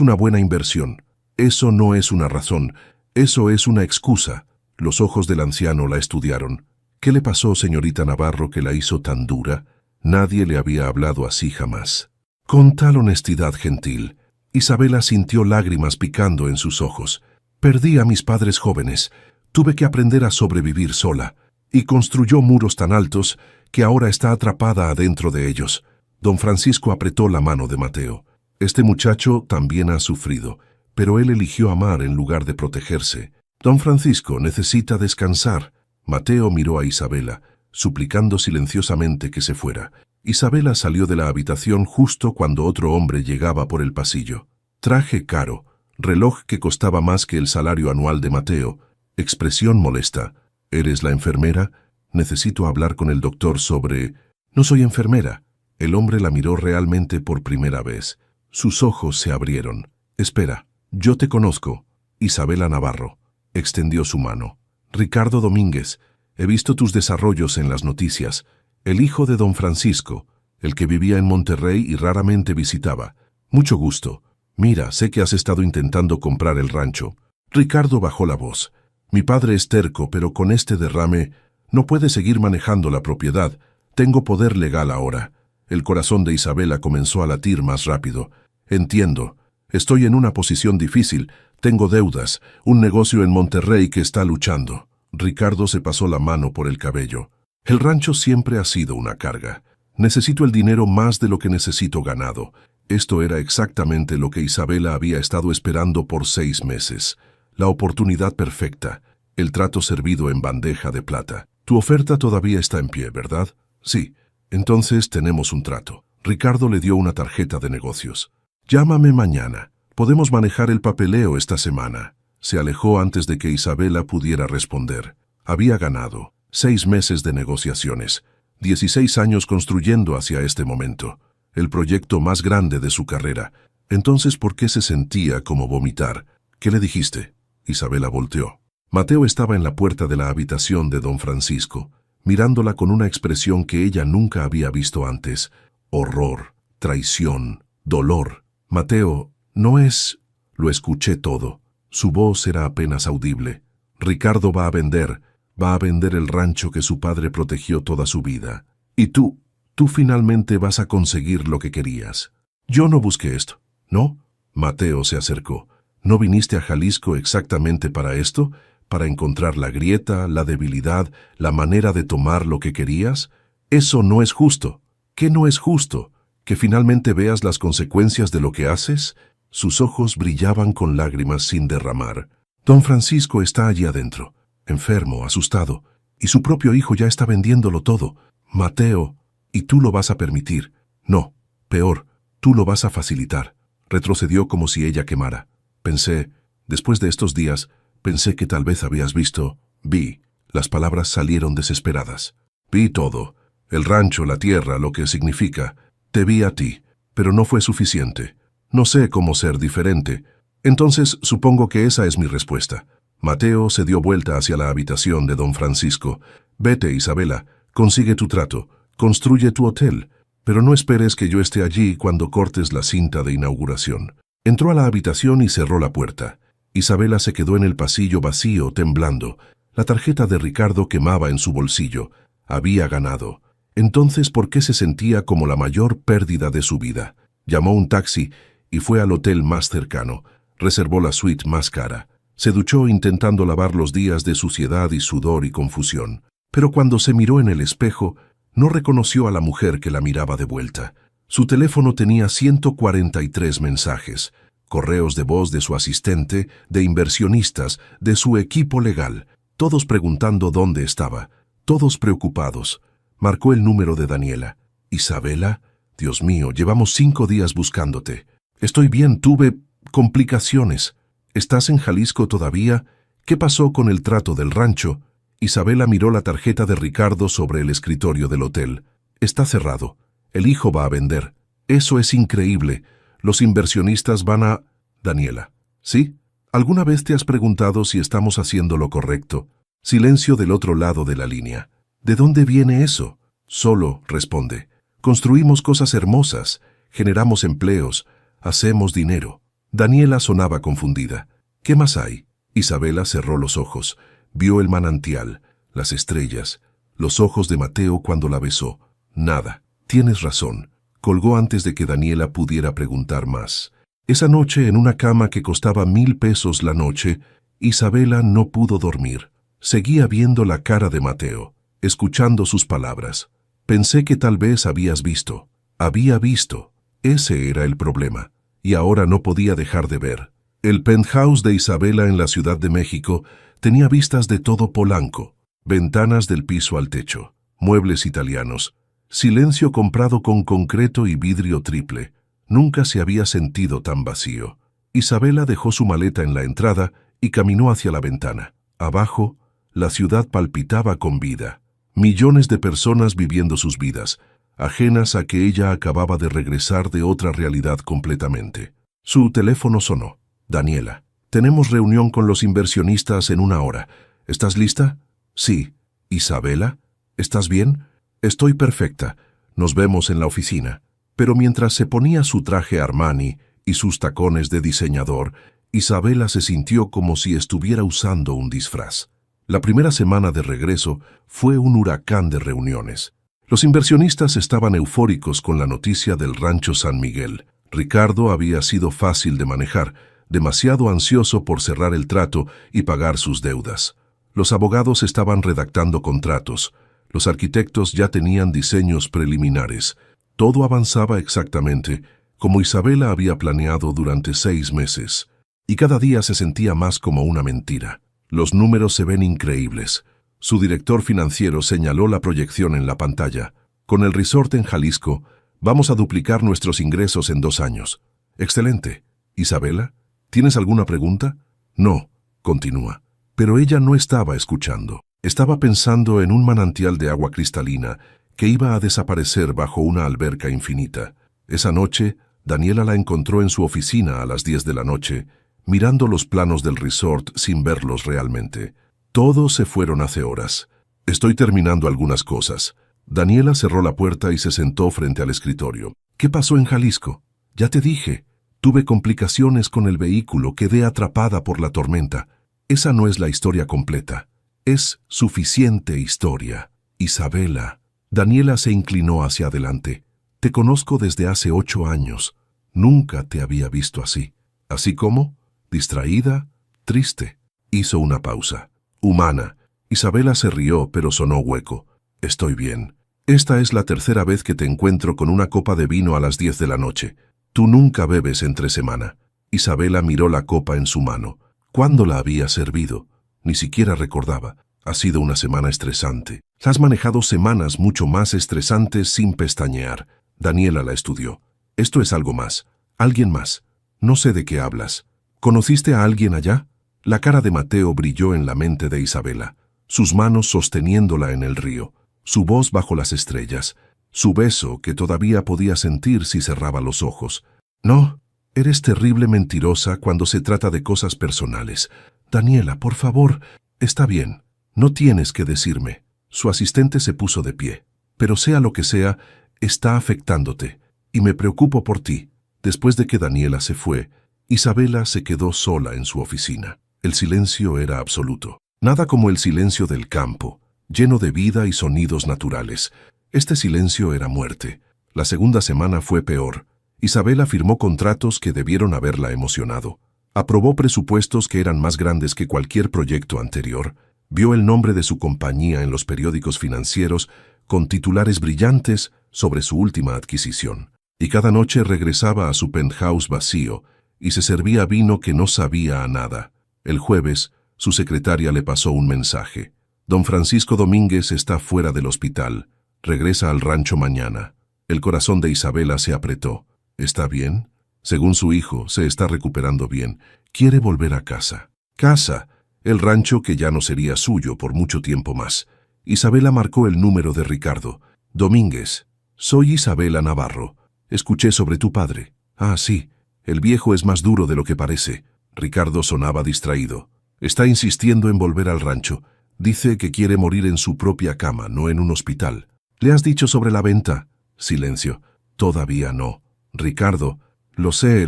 una buena inversión. Eso no es una razón. Eso es una excusa. Los ojos del anciano la estudiaron. ¿Qué le pasó, señorita Navarro, que la hizo tan dura? Nadie le había hablado así jamás. Con tal honestidad gentil, Isabela sintió lágrimas picando en sus ojos. Perdí a mis padres jóvenes. Tuve que aprender a sobrevivir sola. Y construyó muros tan altos que ahora está atrapada adentro de ellos. Don Francisco apretó la mano de Mateo. Este muchacho también ha sufrido, pero él eligió amar en lugar de protegerse. Don Francisco necesita descansar. Mateo miró a Isabela, suplicando silenciosamente que se fuera. Isabela salió de la habitación justo cuando otro hombre llegaba por el pasillo. Traje caro, reloj que costaba más que el salario anual de Mateo, expresión molesta. ¿Eres la enfermera? Necesito hablar con el doctor sobre... No soy enfermera. El hombre la miró realmente por primera vez. Sus ojos se abrieron. Espera, yo te conozco. Isabela Navarro. Extendió su mano. Ricardo Domínguez. He visto tus desarrollos en las noticias. El hijo de don Francisco, el que vivía en Monterrey y raramente visitaba. Mucho gusto. Mira, sé que has estado intentando comprar el rancho. Ricardo bajó la voz. Mi padre es terco, pero con este derrame no puede seguir manejando la propiedad. Tengo poder legal ahora. El corazón de Isabela comenzó a latir más rápido. Entiendo. Estoy en una posición difícil. Tengo deudas, un negocio en Monterrey que está luchando. Ricardo se pasó la mano por el cabello. El rancho siempre ha sido una carga. Necesito el dinero más de lo que necesito ganado. Esto era exactamente lo que Isabela había estado esperando por 6 meses. La oportunidad perfecta, el trato servido en bandeja de plata. Tu oferta todavía está en pie, ¿verdad? Sí. Entonces tenemos un trato. Ricardo le dio una tarjeta de negocios. Llámame mañana. Podemos manejar el papeleo esta semana. Se alejó antes de que Isabela pudiera responder. Había ganado 6 meses de negociaciones, 16 años construyendo hacia este momento, el proyecto más grande de su carrera. Entonces, ¿por qué se sentía como vomitar? ¿Qué le dijiste? Isabela volteó. Mateo estaba en la puerta de la habitación de don Francisco, mirándola con una expresión que ella nunca había visto antes. Horror, traición, dolor. Mateo, no es... Lo escuché todo. Su voz era apenas audible. Ricardo va a vender el rancho que su padre protegió toda su vida. Y tú finalmente vas a conseguir lo que querías. Yo no busqué esto, ¿no? Mateo se acercó. ¿No viniste a Jalisco exactamente para esto? ¿Para encontrar la grieta, la debilidad, la manera de tomar lo que querías? Eso no es justo. ¿Qué no es justo? ¿Que finalmente veas las consecuencias de lo que haces? Sus ojos brillaban con lágrimas sin derramar. Don Francisco está allí adentro, enfermo, asustado, y su propio hijo ya está vendiéndolo todo. Mateo, ¿y tú lo vas a permitir? No, peor, tú lo vas a facilitar. Retrocedió como si ella quemara. Pensé, después de estos días, pensé que tal vez habías visto... Vi. Las palabras salieron desesperadas. Vi todo. El rancho, la tierra, lo que significa. Te vi a ti, pero no fue suficiente. No sé cómo ser diferente. Entonces supongo que esa es mi respuesta. Mateo se dio vuelta hacia la habitación de don Francisco. Vete, Isabela, consigue tu trato, construye tu hotel, pero no esperes que yo esté allí cuando cortes la cinta de inauguración. Entró a la habitación y cerró la puerta. Isabela se quedó en el pasillo vacío, temblando. La tarjeta de Ricardo quemaba en su bolsillo. Había ganado. Entonces, ¿por qué se sentía como la mayor pérdida de su vida? Llamó un taxi y fue al hotel más cercano. Reservó la suite más cara. Se duchó intentando lavar los días de suciedad y sudor y confusión. Pero cuando se miró en el espejo, no reconoció a la mujer que la miraba de vuelta. Su teléfono tenía 143 mensajes, correos de voz de su asistente, de inversionistas, de su equipo legal, todos preguntando dónde estaba, todos preocupados. Marcó el número de Daniela. Isabela, Dios mío, llevamos 5 días buscándote. Estoy bien, tuve complicaciones. ¿Estás en Jalisco todavía? ¿Qué pasó con el trato del rancho? Isabela miró la tarjeta de Ricardo sobre el escritorio del hotel. Está cerrado. El hijo va a vender. Eso es increíble. Los inversionistas van a... Daniela. ¿Sí? ¿Alguna vez te has preguntado si estamos haciendo lo correcto? Silencio del otro lado de la línea. ¿De dónde viene eso? Solo, responde. Construimos cosas hermosas, generamos empleos, hacemos dinero. Daniela sonaba confundida. ¿Qué más hay? Isabela cerró los ojos. Vio el manantial, las estrellas, los ojos de Mateo cuando la besó. Nada. Tienes razón. Colgó antes de que Daniela pudiera preguntar más. Esa noche, en una cama que costaba 1,000 pesos la noche, Isabela no pudo dormir. Seguía viendo la cara de Mateo, escuchando sus palabras. Pensé que tal vez habías visto. Había visto. Ese era el problema. Y ahora no podía dejar de ver. El penthouse de Isabela en la Ciudad de México tenía vistas de todo Polanco, ventanas del piso al techo, muebles italianos, silencio comprado con concreto y vidrio triple. Nunca se había sentido tan vacío. Isabela dejó su maleta en la entrada y caminó hacia la ventana. Abajo, la ciudad palpitaba con vida. Millones de personas viviendo sus vidas, ajenas a que ella acababa de regresar de otra realidad completamente. Su teléfono sonó. Daniela, tenemos reunión con los inversionistas en 1 hora. ¿Estás lista? Sí. Isabela, ¿estás bien? Estoy perfecta. Nos vemos en la oficina. Pero mientras se ponía su traje Armani y sus tacones de diseñador, Isabela se sintió como si estuviera usando un disfraz. La primera semana de regreso fue un huracán de reuniones. Los inversionistas estaban eufóricos con la noticia del rancho San Miguel. Ricardo había sido fácil de manejar, demasiado ansioso por cerrar el trato y pagar sus deudas. Los abogados estaban redactando contratos. Los arquitectos ya tenían diseños preliminares. Todo avanzaba exactamente como Isabela había planeado durante 6 meses. Y cada día se sentía más como una mentira. Los números se ven increíbles. Su director financiero señaló la proyección en la pantalla. Con el resort en Jalisco, vamos a duplicar nuestros ingresos en 2 años. Excelente. Isabela, ¿tienes alguna pregunta? No, continúa. Pero ella no estaba escuchando. Estaba pensando en un manantial de agua cristalina que iba a desaparecer bajo una alberca infinita. Esa noche, Daniela la encontró en su oficina a las 10 de la noche, mirando los planos del resort sin verlos realmente. Todos se fueron hace horas. Estoy terminando algunas cosas. Daniela cerró la puerta y se sentó frente al escritorio. ¿Qué pasó en Jalisco? Ya te dije. Tuve complicaciones con el vehículo, quedé atrapada por la tormenta. Esa no es la historia completa. Es suficiente historia. Isabela. Daniela se inclinó hacia adelante. Te conozco desde hace 8 años. Nunca te había visto así. ¿Así como? Distraída, triste. Hizo una pausa. Humana. Isabela se rió, pero sonó hueco. Estoy bien. Esta es la 3ª vez que te encuentro con una copa de vino a las 10 de la noche. Tú nunca bebes entre semana. Isabela miró la copa en su mano. ¿Cuándo la había servido? Ni siquiera recordaba. Ha sido una semana estresante. Has manejado semanas mucho más estresantes sin pestañear. Daniela la estudió. Esto es algo más. Alguien más. No sé de qué hablas. ¿Conociste a alguien allá? La cara de Mateo brilló en la mente de Isabela. Sus manos sosteniéndola en el río. Su voz bajo las estrellas. Su beso que todavía podía sentir si cerraba los ojos. No, eres terrible mentirosa cuando se trata de cosas personales. Daniela, por favor. Está bien. No tienes que decirme. Su asistente se puso de pie. Pero sea lo que sea, está afectándote. Y me preocupo por ti. Después de que Daniela se fue, Isabela se quedó sola en su oficina. El silencio era absoluto. Nada como el silencio del campo, lleno de vida y sonidos naturales. Este silencio era muerte. La segunda semana fue peor. Isabela firmó contratos que debieron haberla emocionado. Aprobó presupuestos que eran más grandes que cualquier proyecto anterior. Vio el nombre de su compañía en los periódicos financieros con titulares brillantes sobre su última adquisición. Y cada noche regresaba a su penthouse vacío y se servía vino que no sabía a nada. El jueves, su secretaria le pasó un mensaje. Don Francisco Domínguez está fuera del hospital. Regresa al rancho mañana. El corazón de Isabela se apretó. ¿Está bien? Según su hijo, se está recuperando bien. Quiere volver a casa. Casa, el rancho que ya no sería suyo por mucho tiempo más. Isabela marcó el número de Ricardo. Domínguez, soy Isabela Navarro. Escuché sobre tu padre. Ah, sí, el viejo es más duro de lo que parece. Ricardo sonaba distraído. Está insistiendo en volver al rancho. Dice que quiere morir en su propia cama, no en un hospital. ¿Le has dicho sobre la venta? Silencio. Todavía no. Ricardo, lo sé,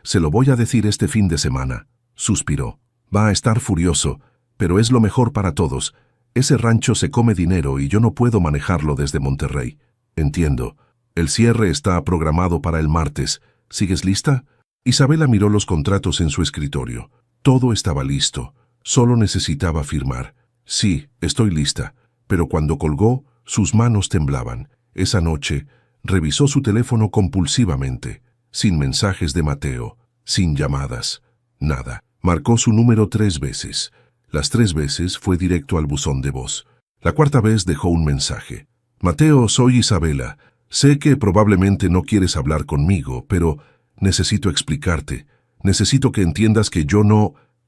se lo voy a decir este fin de semana. Suspiró. Va a estar furioso, pero es lo mejor para todos. Ese rancho se come dinero y yo no puedo manejarlo desde Monterrey. Entiendo. El cierre está programado para el martes. ¿Sigues lista? Isabela miró los contratos en su escritorio. Todo estaba listo. Solo necesitaba firmar. Sí, estoy lista. Pero cuando colgó, sus manos temblaban. Esa noche, revisó su teléfono compulsivamente. Sin mensajes de Mateo, sin llamadas, nada. Marcó su número 3 veces. Las 3 veces fue directo al buzón de voz. La cuarta vez dejó un mensaje. Mateo, soy Isabela. Sé que probablemente no quieres hablar conmigo, pero necesito explicarte. Necesito que entiendas que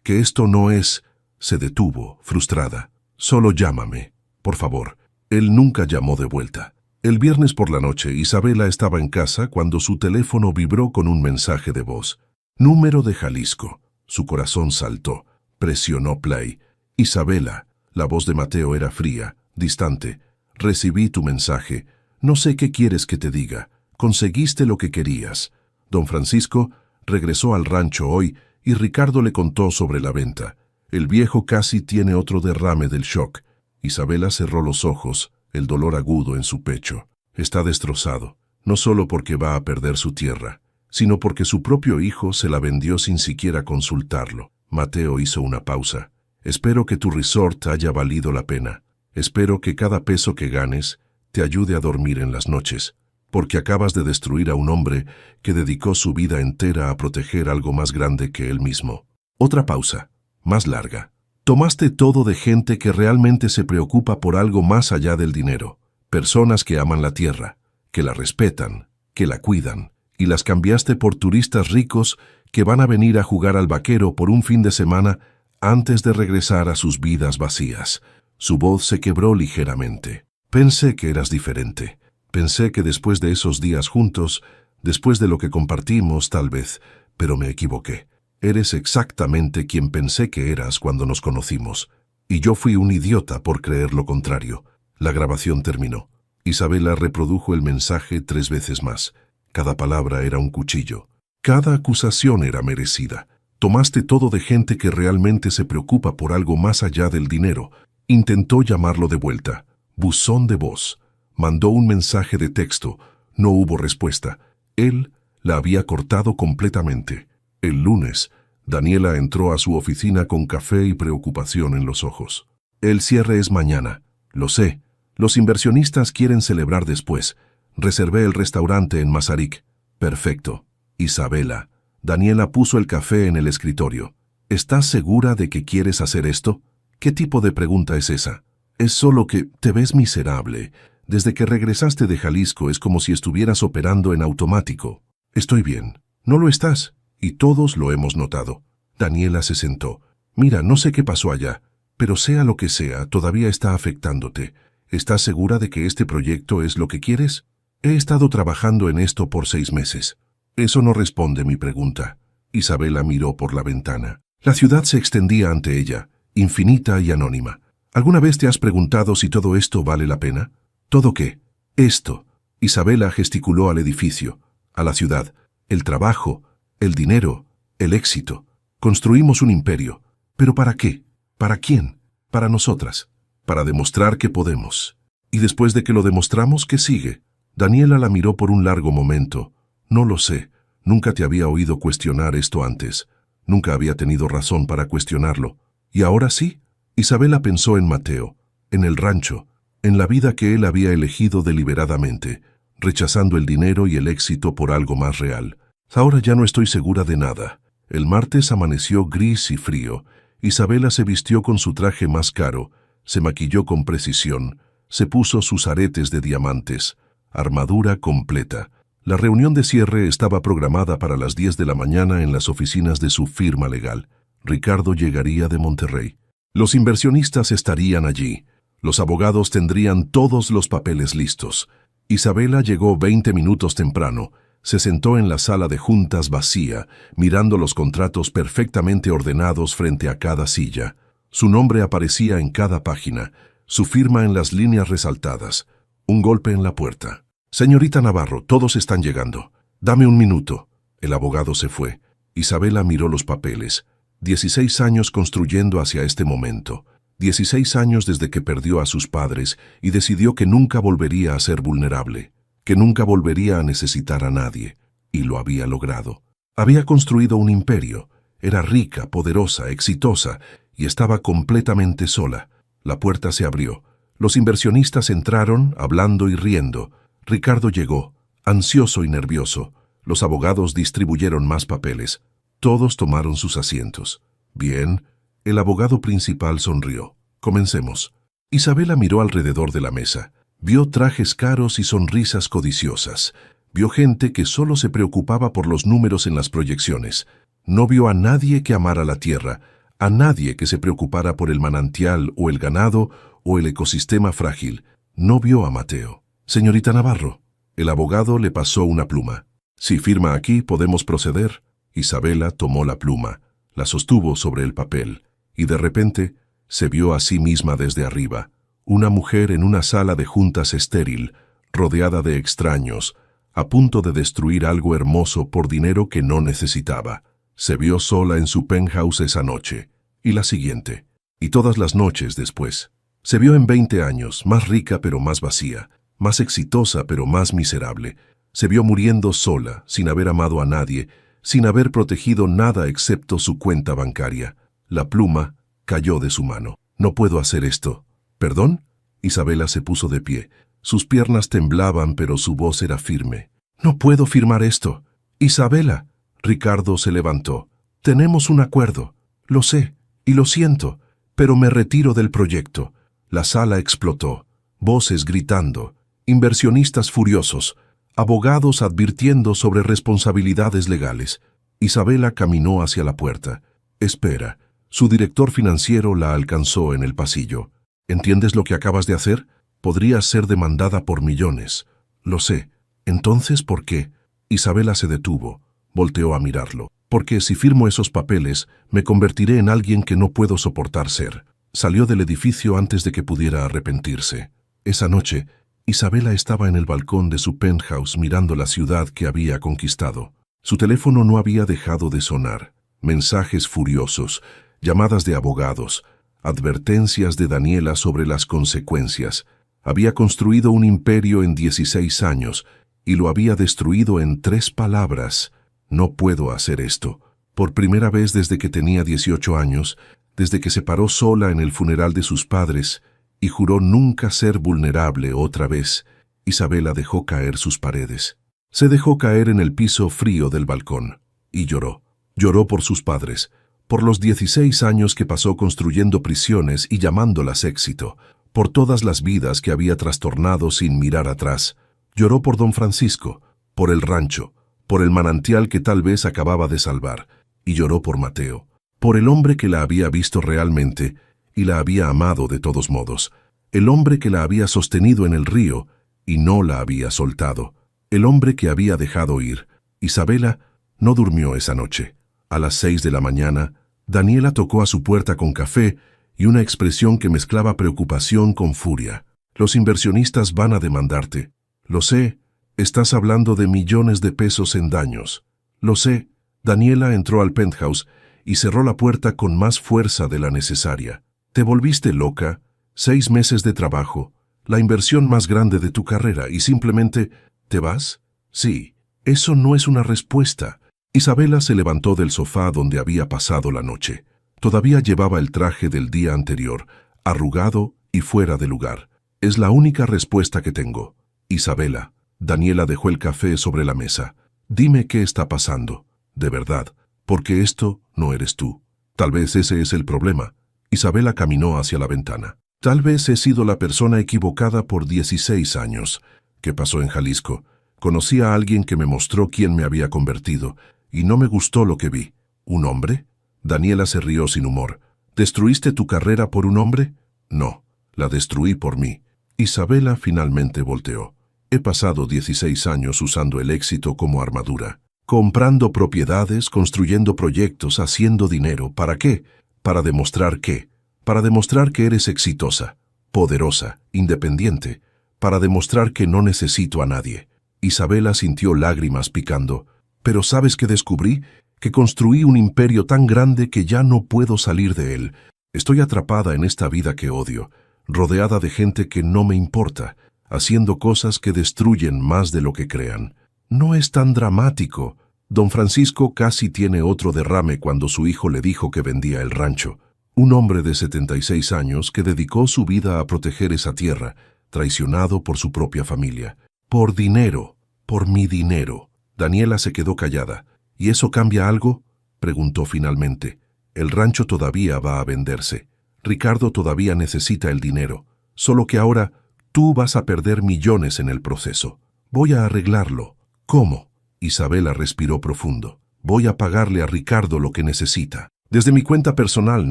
que esto no es... Se detuvo, frustrada. Solo llámame, por favor. Él nunca llamó de vuelta. El viernes por la noche, Isabela estaba en casa cuando su teléfono vibró con un mensaje de voz. Número de Jalisco. Su corazón saltó. Presionó play. Isabela. La voz de Mateo era fría, distante. Recibí tu mensaje. No sé qué quieres que te diga. Conseguiste lo que querías. Don Francisco regresó al rancho hoy y Ricardo le contó sobre la venta. El viejo casi tiene otro derrame del shock. Isabela cerró los ojos, el dolor agudo en su pecho. Está destrozado, no solo porque va a perder su tierra, sino porque su propio hijo se la vendió sin siquiera consultarlo. Mateo hizo una pausa. Espero que tu resort haya valido la pena. Espero que cada peso que ganes te ayude a dormir en las noches, porque acabas de destruir a un hombre que dedicó su vida entera a proteger algo más grande que él mismo. Otra pausa, más larga. Tomaste todo de gente que realmente se preocupa por algo más allá del dinero. Personas que aman la tierra, que la respetan, que la cuidan, y las cambiaste por turistas ricos que van a venir a jugar al vaquero por un fin de semana antes de regresar a sus vidas vacías. Su voz se quebró ligeramente. Pensé que eras diferente. Pensé que después de esos días juntos, después de lo que compartimos, tal vez, pero me equivoqué. Eres exactamente quien pensé que eras cuando nos conocimos, y yo fui un idiota por creer lo contrario. La grabación terminó. Isabela reprodujo el mensaje 3 veces más. Cada palabra era un cuchillo. Cada acusación era merecida. Tomaste todo de gente que realmente se preocupa por algo más allá del dinero. Intentó llamarlo de vuelta. Buzón de voz. Mandó un mensaje de texto. No hubo respuesta. Él la había cortado completamente. El lunes, Daniela entró a su oficina con café y preocupación en los ojos. El cierre es mañana. Lo sé. Los inversionistas quieren celebrar después. Reservé el restaurante en Mazarik. Perfecto. Isabela. Daniela puso el café en el escritorio. ¿Estás segura de que quieres hacer esto? ¿Qué tipo de pregunta es esa? Es solo que te ves miserable. Desde que regresaste de Jalisco es como si estuvieras operando en automático. Estoy bien. No lo estás. Y todos lo hemos notado. Daniela se sentó. Mira, no sé qué pasó allá, pero sea lo que sea, todavía está afectándote. ¿Estás segura de que este proyecto es lo que quieres? He estado trabajando en esto por 6 meses. Eso no responde mi pregunta. Isabela miró por la ventana. La ciudad se extendía ante ella, infinita y anónima. ¿Alguna vez te has preguntado si todo esto vale la pena? ¿Todo qué? Esto. Isabela gesticuló al edificio, a la ciudad, el trabajo, el dinero, el éxito. Construimos un imperio. ¿Pero para qué? ¿Para quién? Para nosotras. Para demostrar que podemos. Y después de que lo demostramos, ¿qué sigue? Daniela la miró por un largo momento. No lo sé. Nunca te había oído cuestionar esto antes. Nunca había tenido razón para cuestionarlo. ¿Y ahora sí? Isabela pensó en Mateo, en el rancho, en la vida que él había elegido deliberadamente, rechazando el dinero y el éxito por algo más real. Ahora ya no estoy segura de nada. El martes amaneció gris y frío. Isabela se vistió con su traje más caro, se maquilló con precisión, se puso sus aretes de diamantes, armadura completa. La reunión de cierre estaba programada para las 10 de la mañana en las oficinas de su firma legal. Ricardo llegaría de Monterrey. Los inversionistas estarían allí. Los abogados tendrían todos los papeles listos. Isabela llegó 20 minutos temprano. Se sentó en la sala de juntas vacía, mirando los contratos perfectamente ordenados frente a cada silla. Su nombre aparecía en cada página, su firma en las líneas resaltadas. Un golpe en la puerta. «Señorita Navarro, todos están llegando. Dame un minuto». El abogado se fue. Isabela miró los papeles. 16 años construyendo hacia este momento. 16 años desde que perdió a sus padres y decidió que nunca volvería a ser vulnerable, que nunca volvería a necesitar a nadie. Y lo había logrado. Había construido un imperio. Era rica, poderosa, exitosa y estaba completamente sola. La puerta se abrió. Los inversionistas entraron, hablando y riendo. Ricardo llegó, ansioso y nervioso. Los abogados distribuyeron más papeles. Todos tomaron sus asientos. Bien, el abogado principal sonrió. Comencemos. Isabela miró alrededor de la mesa. Vio trajes caros y sonrisas codiciosas. Vio gente que solo se preocupaba por los números en las proyecciones. No vio a nadie que amara la tierra, a nadie que se preocupara por el manantial o el ganado o el ecosistema frágil. No vio a Mateo. «Señorita Navarro». El abogado le pasó una pluma. «Si firma aquí, podemos proceder». Isabela tomó la pluma, la sostuvo sobre el papel, y de repente se vio a sí misma desde arriba, una mujer en una sala de juntas estéril, rodeada de extraños, a punto de destruir algo hermoso por dinero que no necesitaba. Se vio sola en su penthouse esa noche, y la siguiente, y todas las noches después. Se vio en 20 años, más rica pero más vacía, más exitosa pero más miserable. Se vio muriendo sola, sin haber amado a nadie, sin haber protegido nada excepto su cuenta bancaria. La pluma cayó de su mano. «No puedo hacer esto». «¿Perdón?» Isabela se puso de pie. Sus piernas temblaban, pero su voz era firme. «No puedo firmar esto». «Isabela». Ricardo se levantó. «Tenemos un acuerdo. Lo sé, y lo siento, pero me retiro del proyecto». La sala explotó. Voces gritando. Inversionistas furiosos. Abogados advirtiendo sobre responsabilidades legales. Isabela caminó hacia la puerta. «Espera». Su director financiero la alcanzó en el pasillo. «¿Entiendes lo que acabas de hacer? Podrías ser demandada por millones». «Lo sé». «Entonces, ¿por qué?» Isabela se detuvo. Volteó a mirarlo. «Porque si firmo esos papeles, me convertiré en alguien que no puedo soportar ser». Salió del edificio antes de que pudiera arrepentirse. Esa noche, Isabela estaba en el balcón de su penthouse mirando la ciudad que había conquistado. Su teléfono no había dejado de sonar. Mensajes furiosos, llamadas de abogados, advertencias de Daniela sobre las consecuencias. Había construido un imperio en 16 años y lo había destruido en 3 palabras. «No puedo hacer esto». Por primera vez desde que tenía 18 años, desde que se paró sola en el funeral de sus padres y juró nunca ser vulnerable otra vez, Isabela dejó caer sus paredes. Se dejó caer en el piso frío del balcón y lloró. Lloró por sus padres, por los 16 años que pasó construyendo prisiones y llamándolas éxito, por todas las vidas que había trastornado sin mirar atrás. Lloró por don Francisco, por el rancho, por el manantial que tal vez acababa de salvar, y lloró por Mateo, por el hombre que la había visto realmente y la había amado de todos modos, el hombre que la había sostenido en el río y no la había soltado, el hombre que había dejado ir. Isabela no durmió esa noche. A las 6 de la mañana, Daniela tocó a su puerta con café y una expresión que mezclaba preocupación con furia. «Los inversionistas van a demandarte». «Lo sé, estás hablando de millones de pesos en daños». «Lo sé». Daniela entró al penthouse y cerró la puerta con más fuerza de la necesaria. «¿Te volviste loca? 6 meses de trabajo, la inversión más grande de tu carrera y simplemente, ¿te vas?» «Sí, eso no es una respuesta». Isabela se levantó del sofá donde había pasado la noche. Todavía llevaba el traje del día anterior, arrugado y fuera de lugar. «Es la única respuesta que tengo». «Isabela». Daniela dejó el café sobre la mesa. «Dime qué está pasando, de verdad, porque esto no eres tú. Tal vez ese es el problema». Isabela caminó hacia la ventana. «Tal vez he sido la persona equivocada por 16 años. ¿Qué pasó en Jalisco? Conocí a alguien que me mostró quién me había convertido, y no me gustó lo que vi. ¿Un hombre? Daniela se rió sin humor. ¿Destruiste tu carrera por un hombre? No, la destruí por mí. Isabela finalmente volteó. He pasado 16 años usando el éxito como armadura. Comprando propiedades, construyendo proyectos, haciendo dinero. ¿Para qué? ¿Para demostrar qué? Para demostrar que eres exitosa, poderosa, independiente. Para demostrar que no necesito a nadie. Isabela sintió lágrimas picando. Pero ¿sabes qué descubrí? Que construí un imperio tan grande que ya no puedo salir de él. Estoy atrapada en esta vida que odio, rodeada de gente que no me importa, haciendo cosas que destruyen más de lo que crean. No es tan dramático. Don Francisco casi tiene otro derrame cuando su hijo le dijo que vendía el rancho. Un hombre de 76 años que dedicó su vida a proteger esa tierra, traicionado por su propia familia. Por dinero, por mi dinero. Daniela se quedó callada. ¿Y eso cambia algo?, preguntó finalmente. El rancho todavía va a venderse. Ricardo todavía necesita el dinero. Solo que ahora tú vas a perder millones en el proceso. Voy a arreglarlo. ¿Cómo? Isabela respiró profundo. Voy a pagarle a Ricardo lo que necesita. Desde mi cuenta personal,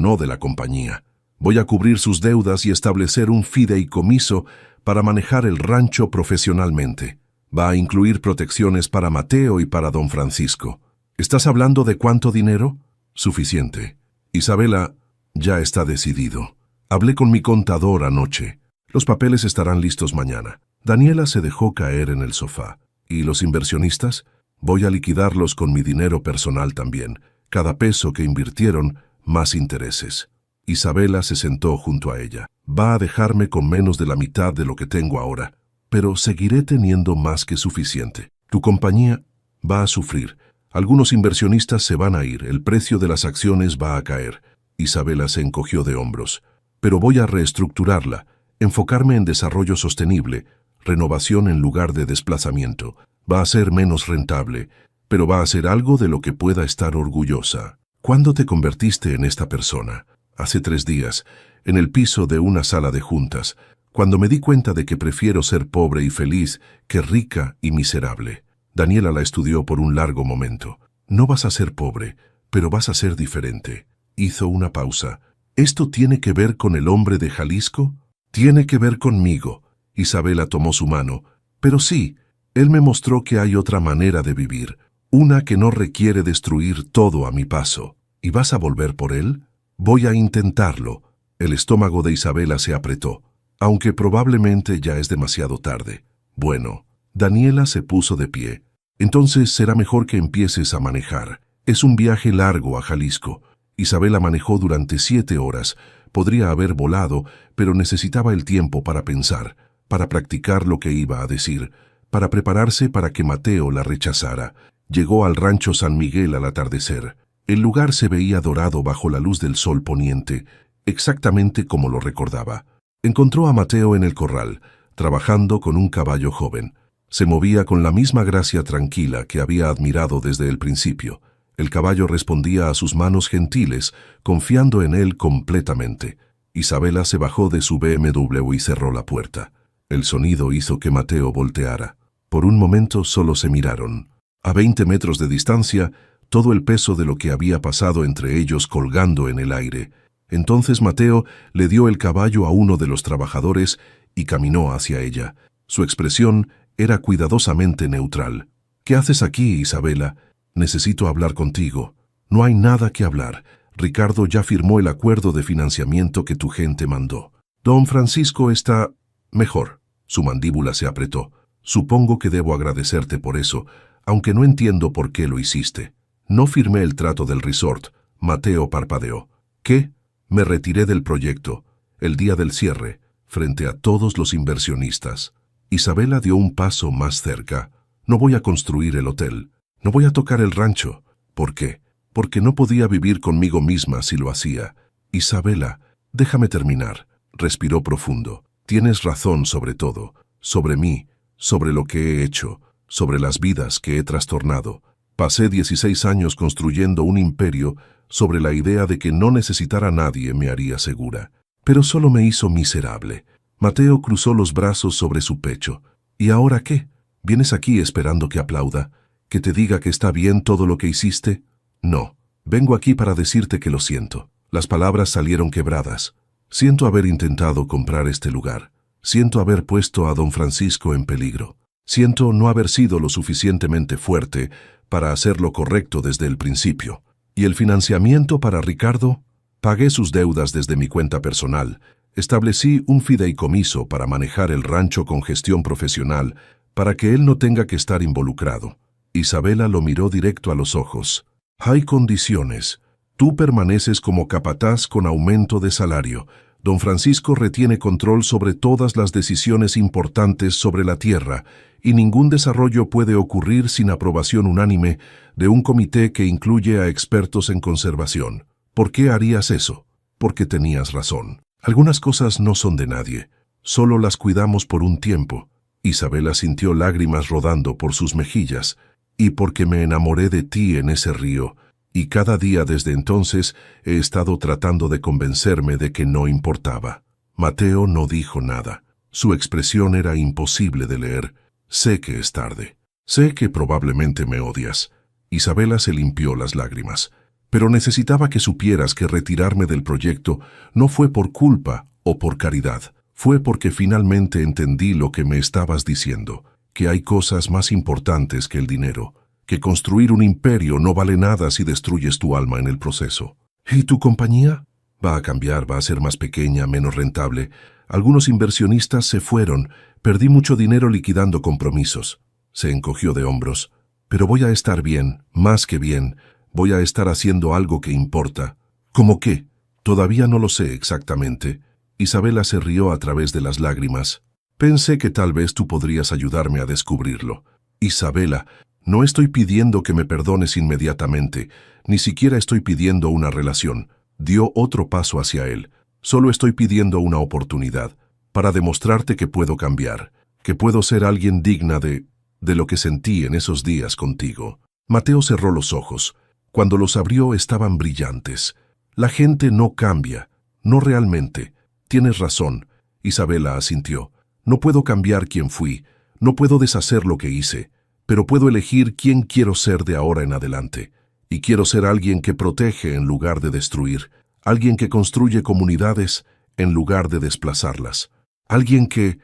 no de la compañía. Voy a cubrir sus deudas y establecer un fideicomiso para manejar el rancho profesionalmente. Va a incluir protecciones para Mateo y para don Francisco. ¿Estás hablando de cuánto dinero? Suficiente. Isabela, ya está decidido. Hablé con mi contador anoche. Los papeles estarán listos mañana. Daniela se dejó caer en el sofá. ¿Y los inversionistas? Voy a liquidarlos con mi dinero personal también. Cada peso que invirtieron, más intereses. Isabela se sentó junto a ella. Va a dejarme con menos de la mitad de lo que tengo ahora, pero seguiré teniendo más que suficiente. Tu compañía va a sufrir. Algunos inversionistas se van a ir, el precio de las acciones va a caer. Isabela se encogió de hombros. Pero voy a reestructurarla, enfocarme en desarrollo sostenible, renovación en lugar de desplazamiento. Va a ser menos rentable, pero va a ser algo de lo que pueda estar orgullosa. ¿Cuándo te convertiste en esta persona? Hace 3 días, en el piso de una sala de juntas, cuando me di cuenta de que prefiero ser pobre y feliz que rica y miserable. Daniela la estudió por un largo momento. No vas a ser pobre, pero vas a ser diferente. Hizo una pausa. ¿Esto tiene que ver con el hombre de Jalisco? Tiene que ver conmigo. Isabela tomó su mano. Pero sí, él me mostró que hay otra manera de vivir, una que no requiere destruir todo a mi paso. ¿Y vas a volver por él? Voy a intentarlo. El estómago de Isabela se apretó, aunque probablemente ya es demasiado tarde. Bueno, Daniela se puso de pie. Entonces será mejor que empieces a manejar. Es un viaje largo a Jalisco. Isabela manejó durante 7 horas. Podría haber volado, pero necesitaba el tiempo para pensar, para practicar lo que iba a decir, para prepararse para que Mateo la rechazara. Llegó al rancho San Miguel al atardecer. El lugar se veía dorado bajo la luz del sol poniente, exactamente como lo recordaba. Encontró a Mateo en el corral, trabajando con un caballo joven. Se movía con la misma gracia tranquila que había admirado desde el principio. El caballo respondía a sus manos gentiles, confiando en él completamente. Isabela se bajó de su BMW y cerró la puerta. El sonido hizo que Mateo volteara. Por un momento solo se miraron. A 20 metros de distancia, todo el peso de lo que había pasado entre ellos colgando en el aire. Entonces Mateo le dio el caballo a uno de los trabajadores y caminó hacia ella. Su expresión era cuidadosamente neutral. ¿Qué haces aquí, Isabela? Necesito hablar contigo. No hay nada que hablar. Ricardo ya firmó el acuerdo de financiamiento que tu gente mandó. Don Francisco está mejor. Su mandíbula se apretó. Supongo que debo agradecerte por eso, aunque no entiendo por qué lo hiciste. No firmé el trato del resort. Mateo parpadeó. ¿Qué? Me retiré del proyecto, el día del cierre, frente a todos los inversionistas. Isabela dio un paso más cerca. No voy a construir el hotel. No voy a tocar el rancho. ¿Por qué? Porque no podía vivir conmigo misma si lo hacía. Isabela, déjame terminar. Respiró profundo. Tienes razón sobre todo, sobre mí, sobre lo que he hecho, sobre las vidas que he trastornado. Pasé 16 años construyendo un imperio sobre la idea de que no necesitar a nadie me haría segura. Pero solo me hizo miserable. Mateo cruzó los brazos sobre su pecho. ¿Y ahora qué? ¿Vienes aquí esperando que aplauda? ¿Que te diga que está bien todo lo que hiciste? No. Vengo aquí para decirte que lo siento. Las palabras salieron quebradas. Siento haber intentado comprar este lugar. Siento haber puesto a don Francisco en peligro. Siento no haber sido lo suficientemente fuerte para hacer lo correcto desde el principio. ¿Y el financiamiento para Ricardo? Pagué sus deudas desde mi cuenta personal. Establecí un fideicomiso para manejar el rancho con gestión profesional, para que él no tenga que estar involucrado. Isabela lo miró directo a los ojos. Hay condiciones. Tú permaneces como capataz con aumento de salario. Don Francisco retiene control sobre todas las decisiones importantes sobre la tierra, y ningún desarrollo puede ocurrir sin aprobación unánime de un comité que incluye a expertos en conservación. ¿Por qué harías eso? Porque tenías razón. Algunas cosas no son de nadie. Solo las cuidamos por un tiempo. Isabela sintió lágrimas rodando por sus mejillas. Y porque me enamoré de ti en ese río, y cada día desde entonces he estado tratando de convencerme de que no importaba. Mateo no dijo nada. Su expresión era imposible de leer. Sé que es tarde. Sé que probablemente me odias. Isabela se limpió las lágrimas. Pero necesitaba que supieras que retirarme del proyecto no fue por culpa o por caridad. Fue porque finalmente entendí lo que me estabas diciendo, que hay cosas más importantes que el dinero, que construir un imperio no vale nada si destruyes tu alma en el proceso. ¿Y tu compañía? Va a cambiar, va a ser más pequeña, menos rentable. Algunos inversionistas se fueron, perdí mucho dinero liquidando compromisos. Se encogió de hombros. Pero voy a estar bien, más que bien. Voy a estar haciendo algo que importa. ¿Cómo qué? Todavía no lo sé exactamente. Isabela se rió a través de las lágrimas. Pensé que tal vez tú podrías ayudarme a descubrirlo. Isabela, no estoy pidiendo que me perdones inmediatamente, ni siquiera estoy pidiendo una relación. Dio otro paso hacia él. Solo estoy pidiendo una oportunidad, para demostrarte que puedo cambiar, que puedo ser alguien digna de lo que sentí en esos días contigo. Mateo cerró los ojos. Cuando los abrió estaban brillantes. La gente no cambia, no realmente. Tienes razón. Isabela asintió. No puedo cambiar quién fui, no puedo deshacer lo que hice, pero puedo elegir quién quiero ser de ahora en adelante. Y quiero ser alguien que protege en lugar de destruir, alguien que construye comunidades en lugar de desplazarlas. Alguien que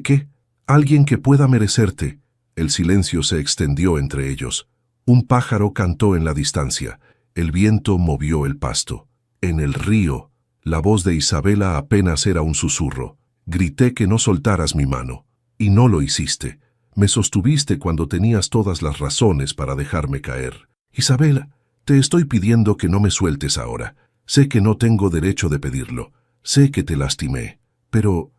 ¿qué? Alguien que pueda merecerte. El silencio se extendió entre ellos. Un pájaro cantó en la distancia. El viento movió el pasto. En el río, la voz de Isabela apenas era un susurro. Grité que no soltaras mi mano. Y no lo hiciste. Me sostuviste cuando tenías todas las razones para dejarme caer. Isabela, te estoy pidiendo que no me sueltes ahora. Sé que no tengo derecho de pedirlo. Sé que te lastimé. ¿Pero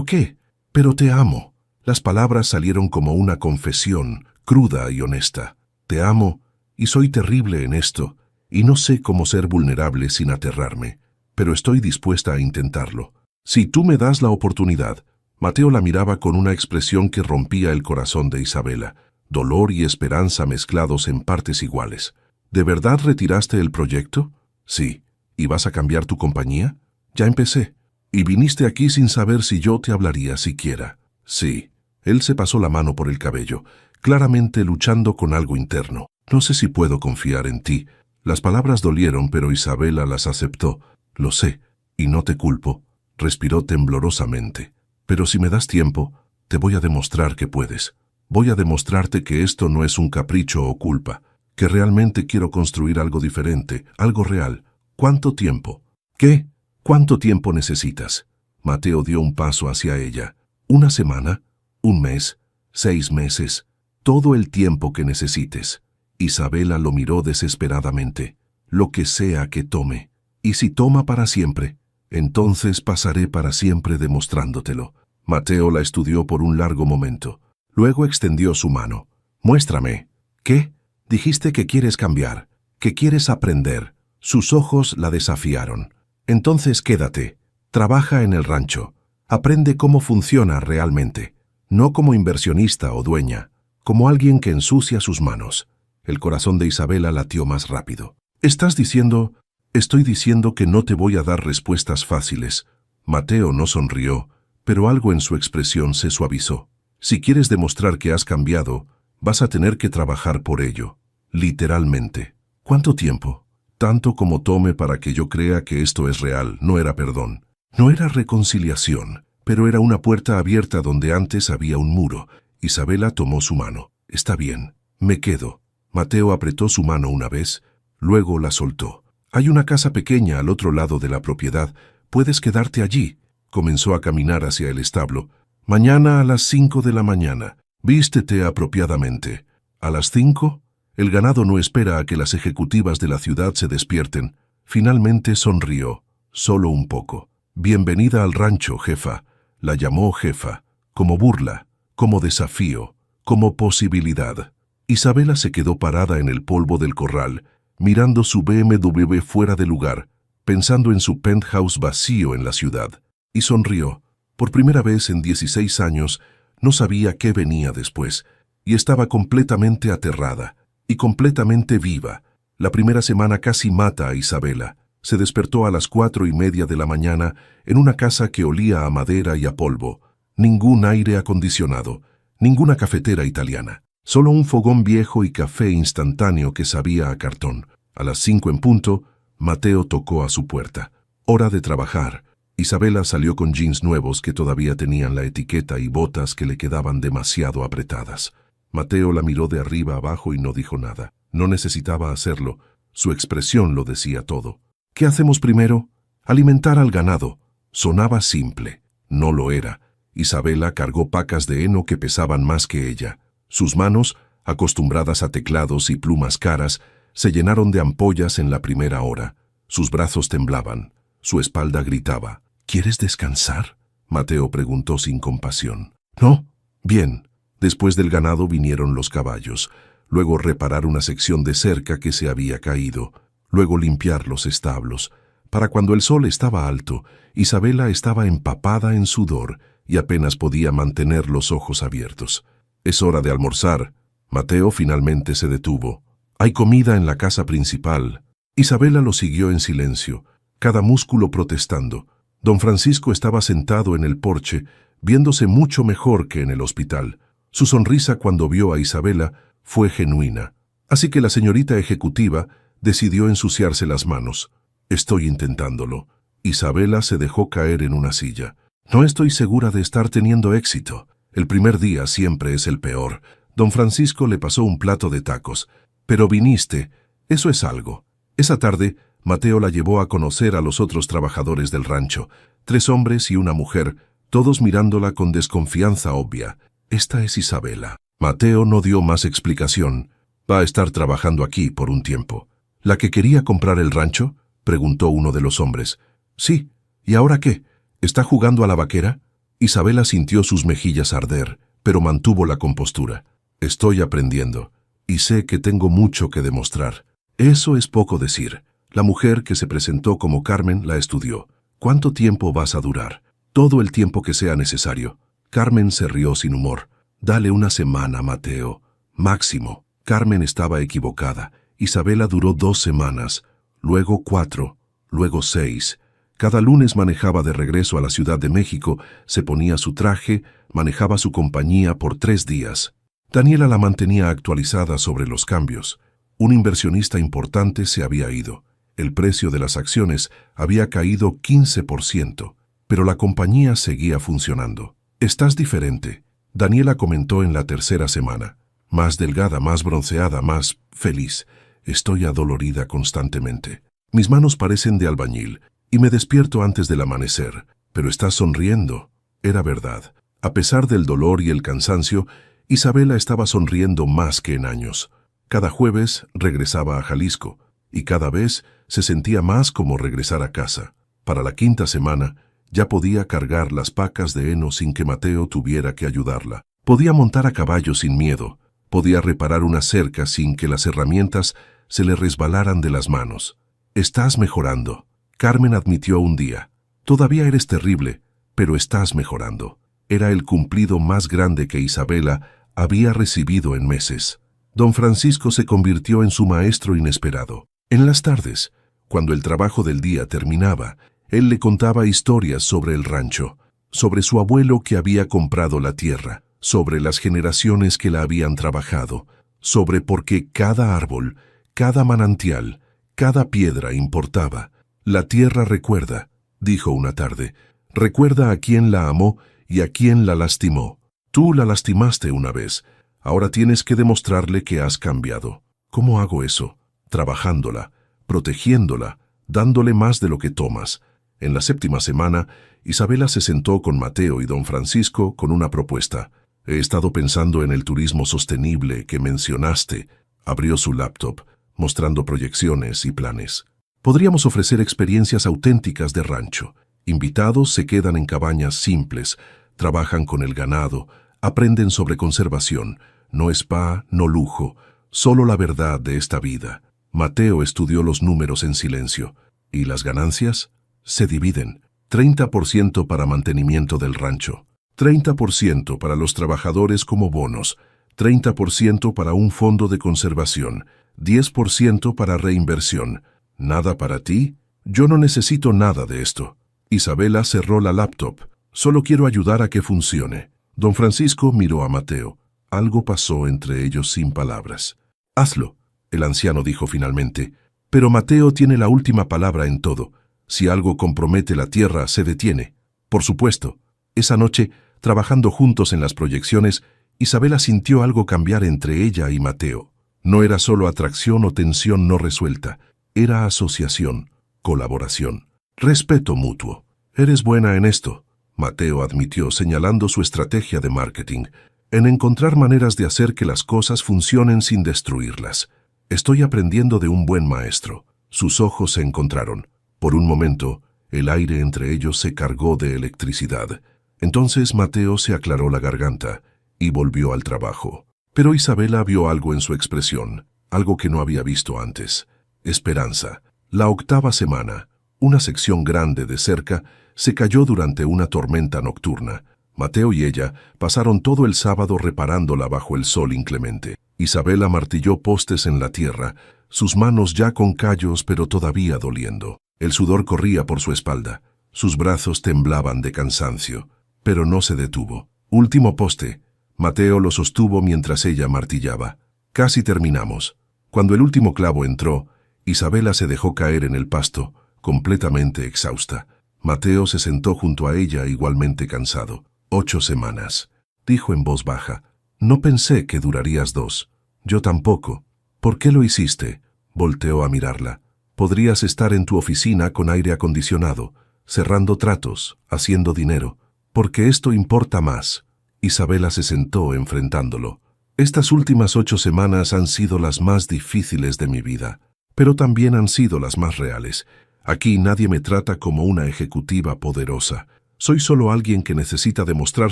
qué? Pero te amo. Las palabras salieron como una confesión, cruda y honesta. Te amo, y soy terrible en esto, y no sé cómo ser vulnerable sin aterrarme, pero estoy dispuesta a intentarlo. Si tú me das la oportunidad. Mateo la miraba con una expresión que rompía el corazón de Isabela, dolor y esperanza mezclados en partes iguales. ¿De verdad retiraste el proyecto? Sí. ¿Y vas a cambiar tu compañía? Ya empecé. ¿Y viniste aquí sin saber si yo te hablaría siquiera? Sí. Él se pasó la mano por el cabello, claramente luchando con algo interno. No sé si puedo confiar en ti. Las palabras dolieron, pero Isabela las aceptó. Lo sé, y no te culpo. Respiró temblorosamente. Pero si me das tiempo, te voy a demostrar que puedes. Voy a demostrarte que esto no es un capricho o culpa, que realmente quiero construir algo diferente, algo real. ¿Cuánto tiempo? ¿Qué? ¿Cuánto tiempo necesitas? Mateo dio un paso hacia ella. ¿Una semana? ¿Un mes? 6 meses? Todo el tiempo que necesites. Isabela lo miró desesperadamente. Lo que sea que tome. ¿Y si toma para siempre? Entonces pasaré para siempre demostrándotelo. Mateo la estudió por un largo momento. Luego extendió su mano. Muéstrame. ¿Qué? Dijiste que quieres cambiar, que quieres aprender. Sus ojos la desafiaron. Entonces quédate. Trabaja en el rancho. Aprende cómo funciona realmente. No como inversionista o dueña, como alguien que ensucia sus manos. El corazón de Isabela latió más rápido. ¿Estás diciendo? Estoy diciendo que no te voy a dar respuestas fáciles. Mateo no sonrió, pero algo en su expresión se suavizó. Si quieres demostrar que has cambiado, vas a tener que trabajar por ello. Literalmente. ¿Cuánto tiempo? Tanto como tome para que yo crea que esto es real. No era perdón. No era reconciliación, pero era una puerta abierta donde antes había un muro. Isabela tomó su mano. Está bien, me quedo. Mateo apretó su mano una vez, luego la soltó. Hay una casa pequeña al otro lado de la propiedad. Puedes quedarte allí. Comenzó a caminar hacia el establo. Mañana a las 5 de la mañana. Vístete apropiadamente. ¿A las 5? El ganado no espera a que las ejecutivas de la ciudad se despierten. Finalmente sonrió, solo un poco. Bienvenida al rancho, jefa. La llamó jefa, como burla, como desafío, como posibilidad. Isabela se quedó parada en el polvo del corral, mirando su BMW fuera de lugar, pensando en su penthouse vacío en la ciudad. Y sonrió. Por primera vez en 16 años, no sabía qué venía después, y estaba completamente aterrada, y completamente viva. La primera semana casi mata a Isabela. Se despertó a las 4:30 de la mañana en una casa que olía a madera y a polvo. Ningún aire acondicionado, ninguna cafetera italiana. Solo un fogón viejo y café instantáneo que sabía a cartón. A las 5 en punto, Mateo tocó a su puerta. Hora de trabajar. Isabela salió con jeans nuevos que todavía tenían la etiqueta y botas que le quedaban demasiado apretadas. Mateo la miró de arriba abajo y no dijo nada. No necesitaba hacerlo. Su expresión lo decía todo. ¿Qué hacemos primero? Alimentar al ganado. Sonaba simple. No lo era. Isabela cargó pacas de heno que pesaban más que ella. Sus manos, acostumbradas a teclados y plumas caras, se llenaron de ampollas en la primera hora. Sus brazos temblaban. Su espalda gritaba. ¿Quieres descansar? Mateo preguntó sin compasión. No. Bien. Después del ganado vinieron los caballos. Luego reparar una sección de cerca que se había caído. Luego limpiar los establos. Para cuando el sol estaba alto, Isabela estaba empapada en sudor y apenas podía mantener los ojos abiertos. Es hora de almorzar. Mateo finalmente se detuvo. Hay comida en la casa principal. Isabela lo siguió en silencio, cada músculo protestando. Don Francisco estaba sentado en el porche, viéndose mucho mejor que en el hospital. Su sonrisa cuando vio a Isabela fue genuina. Así que la señorita ejecutiva decidió ensuciarse las manos. Estoy intentándolo. Isabela se dejó caer en una silla. No estoy segura de estar teniendo éxito. El primer día siempre es el peor. Don Francisco le pasó un plato de tacos. Pero viniste. Eso es algo. Esa tarde, Mateo la llevó a conocer a los otros trabajadores del rancho. 3 hombres y una mujer, todos mirándola con desconfianza obvia. Esta es Isabela. Mateo no dio más explicación. Va a estar trabajando aquí por un tiempo. ¿La que quería comprar el rancho? Preguntó uno de los hombres. Sí. ¿Y ahora qué? ¿Está jugando a la vaquera? Isabela sintió sus mejillas arder, pero mantuvo la compostura. Estoy aprendiendo, y sé que tengo mucho que demostrar. Eso es poco decir. La mujer que se presentó como Carmen la estudió. ¿Cuánto tiempo vas a durar? Todo el tiempo que sea necesario. Carmen se rió sin humor. Dale una semana, Mateo. Máximo. Carmen estaba equivocada. Isabela duró 2 semanas, luego 4, luego 6. Cada lunes manejaba de regreso a la Ciudad de México, se ponía su traje, manejaba su compañía por 3 días. Daniela la mantenía actualizada sobre los cambios. Un inversionista importante se había ido. El precio de las acciones había caído 15%, pero la compañía seguía funcionando. Estás diferente, Daniela comentó en la 3ª semana. Más delgada, más bronceada, más feliz. Estoy adolorida constantemente. Mis manos parecen de albañil y me despierto antes del amanecer. Pero estás sonriendo. Era verdad. A pesar del dolor y el cansancio, Isabela estaba sonriendo más que en años. Cada jueves regresaba a Jalisco y cada vez se sentía más como regresar a casa. Para la 5ª semana ya podía cargar las pacas de heno sin que Mateo tuviera que ayudarla. Podía montar a caballo sin miedo. Podía reparar una cerca sin que las herramientas se le resbalaran de las manos. Estás mejorando. Carmen admitió un día. Todavía eres terrible, pero estás mejorando. Era el cumplido más grande que Isabela había recibido en meses. Don Francisco se convirtió en su maestro inesperado. En las tardes, cuando el trabajo del día terminaba, él le contaba historias sobre el rancho, sobre su abuelo que había comprado la tierra, sobre las generaciones que la habían trabajado, sobre por qué cada árbol, cada manantial, cada piedra importaba. La tierra recuerda, dijo una tarde, recuerda a quién la amó y a quién la lastimó. Tú la lastimaste una vez, ahora tienes que demostrarle que has cambiado. ¿Cómo hago eso? Trabajándola, protegiéndola, dándole más de lo que tomas. En la 7ª semana, Isabela se sentó con Mateo y don Francisco con una propuesta. He estado pensando en el turismo sostenible que mencionaste. Abrió su laptop, mostrando proyecciones y planes. Podríamos ofrecer experiencias auténticas de rancho. Invitados se quedan en cabañas simples, trabajan con el ganado, aprenden sobre conservación, no spa, no lujo, solo la verdad de esta vida. Mateo estudió los números en silencio. ¿Y las ganancias? Se dividen. 30% para mantenimiento del rancho, 30% para los trabajadores como bonos, 30% para un fondo de conservación, 10% para reinversión. ¿Nada para ti? Yo no necesito nada de esto. Isabela cerró la laptop. Solo quiero ayudar a que funcione. Don Francisco miró a Mateo. Algo pasó entre ellos sin palabras. Hazlo, el anciano dijo finalmente. Pero Mateo tiene la última palabra en todo. Si algo compromete la tierra, se detiene. Por supuesto. Esa noche, trabajando juntos en las proyecciones, Isabela sintió algo cambiar entre ella y Mateo. No era solo atracción o tensión no resuelta. Era asociación, colaboración, respeto mutuo. Eres buena en esto, Mateo admitió señalando su estrategia de marketing, en encontrar maneras de hacer que las cosas funcionen sin destruirlas. Estoy aprendiendo de un buen maestro. Sus ojos se encontraron. Por un momento, el aire entre ellos se cargó de electricidad. Entonces Mateo se aclaró la garganta y volvió al trabajo. Pero Isabela vio algo en su expresión, algo que no había visto antes. Esperanza. La 8ª semana, una sección grande de cerca, se cayó durante una tormenta nocturna. Mateo y ella pasaron todo el sábado reparándola bajo el sol inclemente. Isabela martilló postes en la tierra, sus manos ya con callos pero todavía doliendo. El sudor corría por su espalda. Sus brazos temblaban de cansancio, pero no se detuvo. Último poste. Mateo lo sostuvo mientras ella martillaba. Casi terminamos. Cuando el último clavo entró, Isabela se dejó caer en el pasto, completamente exhausta. Mateo se sentó junto a ella igualmente cansado. 8 semanas, dijo en voz baja. No pensé que durarías 2. Yo tampoco. ¿Por qué lo hiciste? Volteó a mirarla. Podrías estar en tu oficina con aire acondicionado, cerrando tratos, haciendo dinero, porque esto importa más. Isabela se sentó enfrentándolo. Estas últimas 8 semanas han sido las más difíciles de mi vida, pero también han sido las más reales. Aquí nadie me trata como una ejecutiva poderosa. Soy solo alguien que necesita demostrar